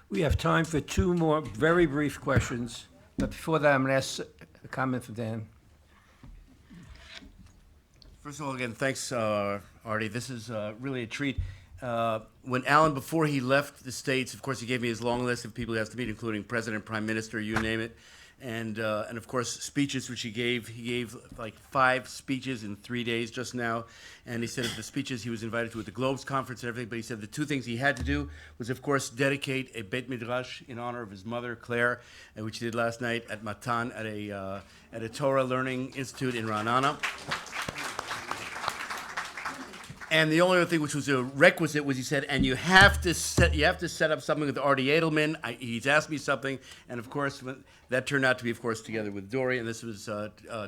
We have time for two more very brief questions, but before that, I'm going to ask a comment from Dan. First of all, again, thanks, Artie. This is really a treat. When Alan, before he left the States, of course, he gave me his long list of people he has to meet, including President, Prime Minister, you name it. And of course, speeches, which he gave like 5 speeches in 3 days just now. And he said of the speeches he was invited to at the Globes conference and everything, but he said the 2 things he had to do was, of course, dedicate a Beit Midrash in honor of his mother, Claire, which he did last night at Matan at a Torah Learning Institute in Ra'anana. And the only other thing which was a requisite was he said, and you have to set up something with Artie Edelman. He's asked me something, and of course that turned out to be, of course, together with Dore, and this was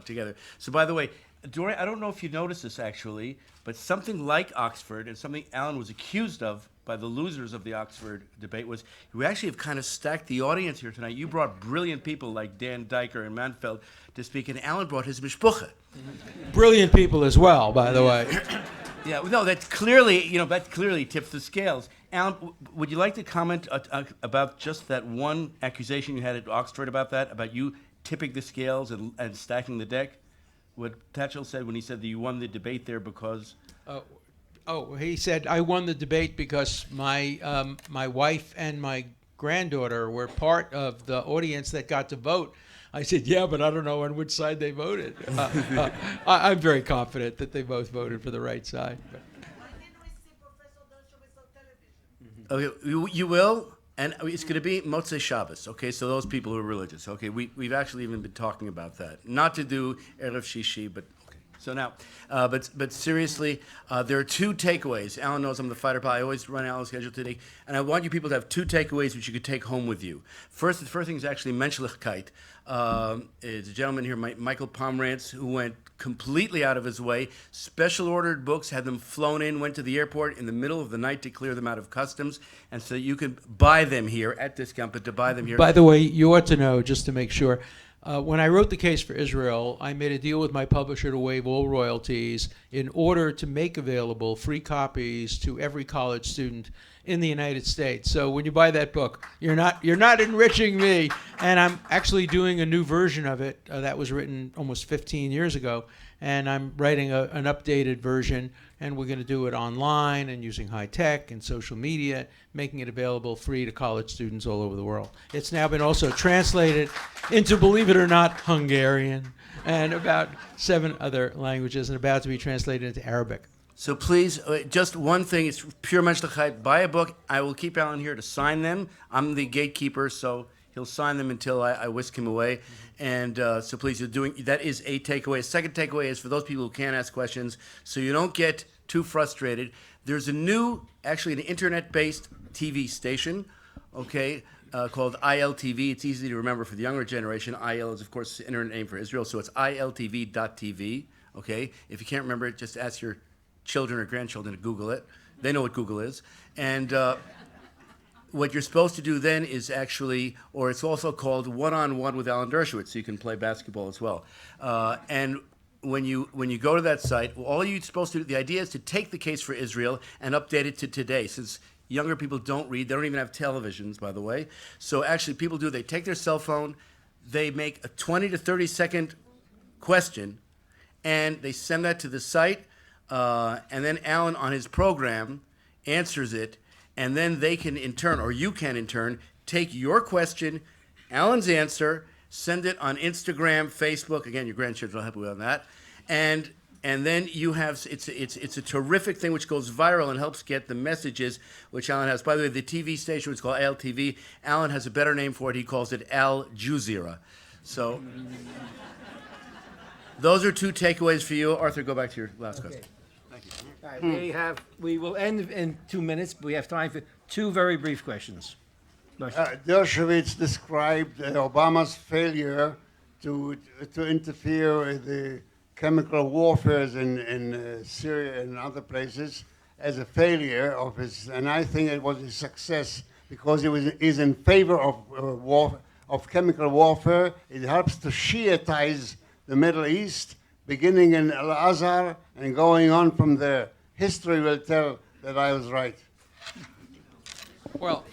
together. So by the way, Dore, I don't know if you noticed this actually, but something like Oxford and something Alan was accused of by the losers of the Oxford debate was we actually have kind of stacked the audience here tonight. You brought brilliant people like Dan Diker and Mandell to speak, and Alan brought his mishpucha. Brilliant people as well, by the way. Yeah, no, that clearly tips the scales. Alan, would you like to comment about just that one accusation you had at Oxford about you tipping the scales and stacking the deck? What Tatchell said when he said that you won the debate there because... He said I won the debate because my wife and my granddaughter were part of the audience that got to vote. I said, yeah, but I don't know on which side they voted. I'm very confident that they both voted for the right side. Why didn't we see Professor Dershowitz on television? Okay, you will, and it's going to be Motzei Shabbos, okay, so those people who are religious, okay, we've actually even been talking about that. Not to do Erev Shishi, but... So now, but seriously, there are 2 takeaways. Alan knows I'm the fighter pilot. I always run Alan's schedule today. And I want you people to have 2 takeaways which you could take home with you. The first thing is actually Menschlichkeit. It's a gentleman here, Michael Pomerantz, who went completely out of his way, special ordered books, had them flown in, went to the airport in the middle of the night to clear them out of customs, and so you could buy them here at discount, but to buy them here. By the way, you ought to know, just to make sure, when I wrote the case for Israel, I made a deal with my publisher to waive all royalties in order to make available free copies to every college student in the United States. So when you buy that book, you're not enriching me. And I'm actually doing a new version of it that was written almost 15 years ago. And I'm writing an updated version and we're going to do it online and using high tech and social media, making it available free to college students all over the world. It's now been also translated into, believe it or not, Hungarian and about 7 other languages, and about to be translated into Arabic. So please, just one thing, it's pure menschlichkeit. Buy a book. I will keep Alan here to sign them. I'm the gatekeeper, so he'll sign them until I whisk him away. And so please, that is a takeaway. A second takeaway is for those people who can't ask questions, so you don't get too frustrated. There's a new, actually an internet-based TV station, okay, called ILTV. It's easy to remember for the younger generation. IL is, of course, the internet name for Israel, so it's ILTV.tv, okay? If you can't remember it, just ask your children or grandchildren to Google it. They know what Google is. And what you're supposed to do then is actually, or it's also called One-on-One with Alan Dershowitz, so you can play basketball as well. And when you go to that site, all you're supposed to do, the idea is to take the case for Israel and update it to today, since younger people don't read. They don't even have televisions, by the way. So actually people do, they take their cell phone, they make a 20 to 30 second question, and they send that to the site, and then Alan on his program answers it, and then they can in turn, or you can in turn, take your question, Alan's answer, send it on Instagram, Facebook. Again, your grandchildren will help you on that. And then you have, it's a terrific thing which goes viral and helps get the messages which Alan has. By the way, the TV station is called ALTV. Alan has a better name for it. He calls it Al Jazeera. So those are 2 takeaways for you. Arthur, go back to your last question. Thank you. All right, we will end in 2 minutes, but we have time for 2 very brief questions. Dershowitz described Obama's failure to interfere with the chemical warfare in Syria and other places as a failure of his, and I think it was a success because he's in favor of chemical warfare. It helps to Shiitize the Middle East, beginning in Elazar and going on from there. History will tell that I was right. Well,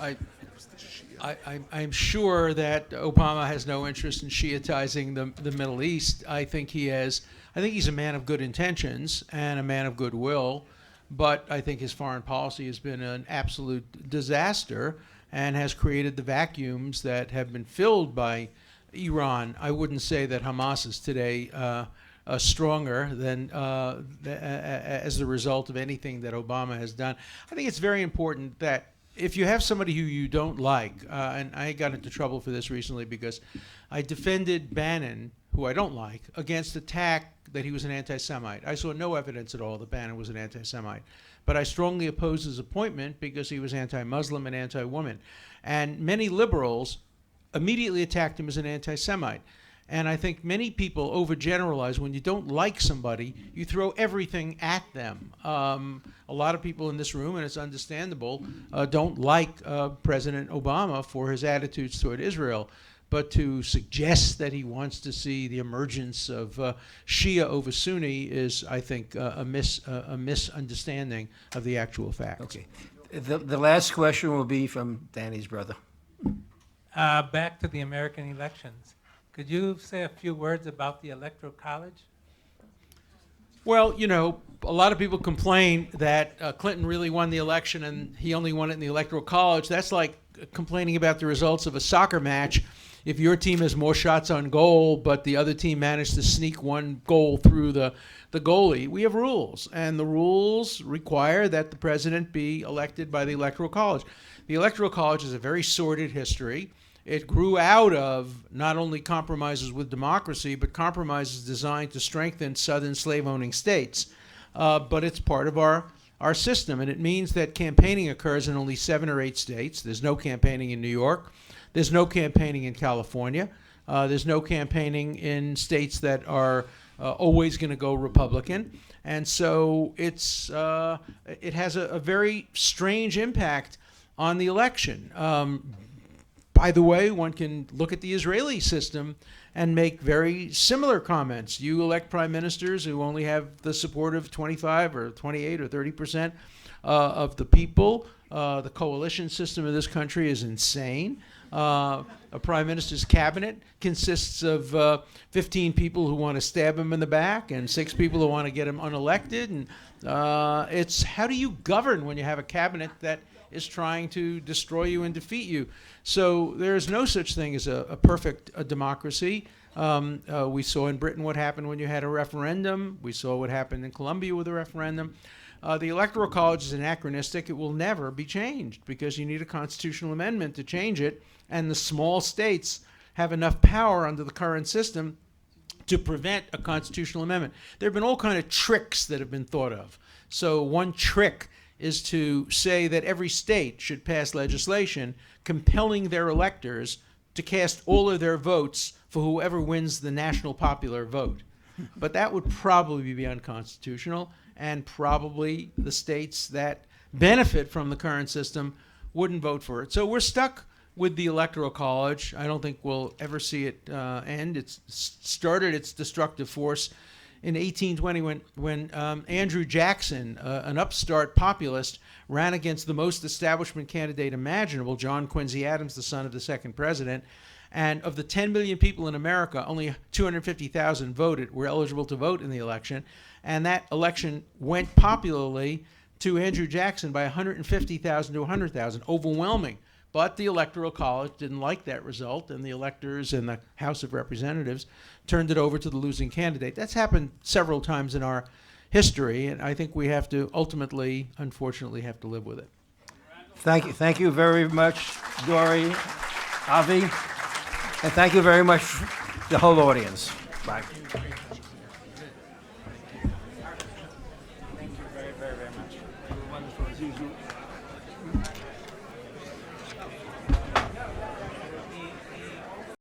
I'm sure that Obama has no interest in Shiitizing the Middle East. I think he's a man of good intentions and a man of goodwill, but I think his foreign policy has been an absolute disaster and has created the vacuums that have been filled by Iran. I wouldn't say that Hamas is today stronger than as the result of anything that Obama has done. I think it's very important that if you have somebody who you don't like, and I got into trouble for this recently because I defended Bannon, who I don't like, against attack that he was an anti-Semite. I saw no evidence at all that Bannon was an anti-Semite. But I strongly opposed his appointment because he was anti-Muslim and anti-woman. And many liberals immediately attacked him as an anti-Semite. And I think many people overgeneralize. When you don't like somebody, you throw everything at them. A lot of people in this room, and it's understandable, don't like President Obama for his attitudes toward Israel. But to suggest that he wants to see the emergence of Shia over Sunni is, I think, a misunderstanding of the actual facts. Okay. The last question will be from Danny's brother. Back to the American elections. Could you say a few words about the Electoral College? Well, you know, a lot of people complain that Clinton really won the election and he only won it in the Electoral College. That's like complaining about the results of a soccer match. If your team has more shots on goal, but the other team managed to sneak 1 goal through the goalie, we have rules. And the rules require that the president be elected by the Electoral College. The Electoral College is a very sordid history. It grew out of not only compromises with democracy, but compromises designed to strengthen southern slave-owning states. But it's part of our system, and it means that campaigning occurs in only 7 or 8 states. There's no campaigning in New York. There's no campaigning in California. There's no campaigning in states that are always going to go Republican. And so it has a very strange impact on the election. By the way, one can look at the Israeli system and make very similar comments. You elect prime ministers who only have the support of 25 or 28 or 30% of the people. The coalition system in this country is insane. A prime minister's cabinet consists of 15 people who want to stab him in the back and 6 people who want to get him unelected. And it's how do you govern when you have a cabinet that is trying to destroy you and defeat you? So there's no such thing as a perfect democracy. We saw in Britain what happened when you had a referendum. We saw what happened in Colombia with a referendum. The Electoral College is anachronistic. It will never be changed because you need a constitutional amendment to change it, and the small states have enough power under the current system to prevent a constitutional amendment. There have been all kinds of tricks that have been thought of. So one trick is to say that every state should pass legislation compelling their electors to cast all of their votes for whoever wins the national popular vote. But that would probably be unconstitutional, and probably the states that benefit from the current system wouldn't vote for it. So we're stuck with the Electoral College. I don't think we'll ever see it end. It's started its destructive force in 1820 when Andrew Jackson, an upstart populist, ran against the most establishment candidate imaginable, John Quincy Adams, the son of the second president. And of the 10 million people in America, only 250,000 were eligible to vote in the election. And that election went popularly to Andrew Jackson by 150,000 to 100,000, overwhelming. But the Electoral College didn't like that result, and the electors in the House of Representatives turned it over to the losing candidate. That's happened several times in our history, and I think we have to ultimately, unfortunately, have to live with it. Thank you very much, Dore, Avi, and thank you very much, the whole audience. Bye. Thank you very, very, very much. Wonderful as usual.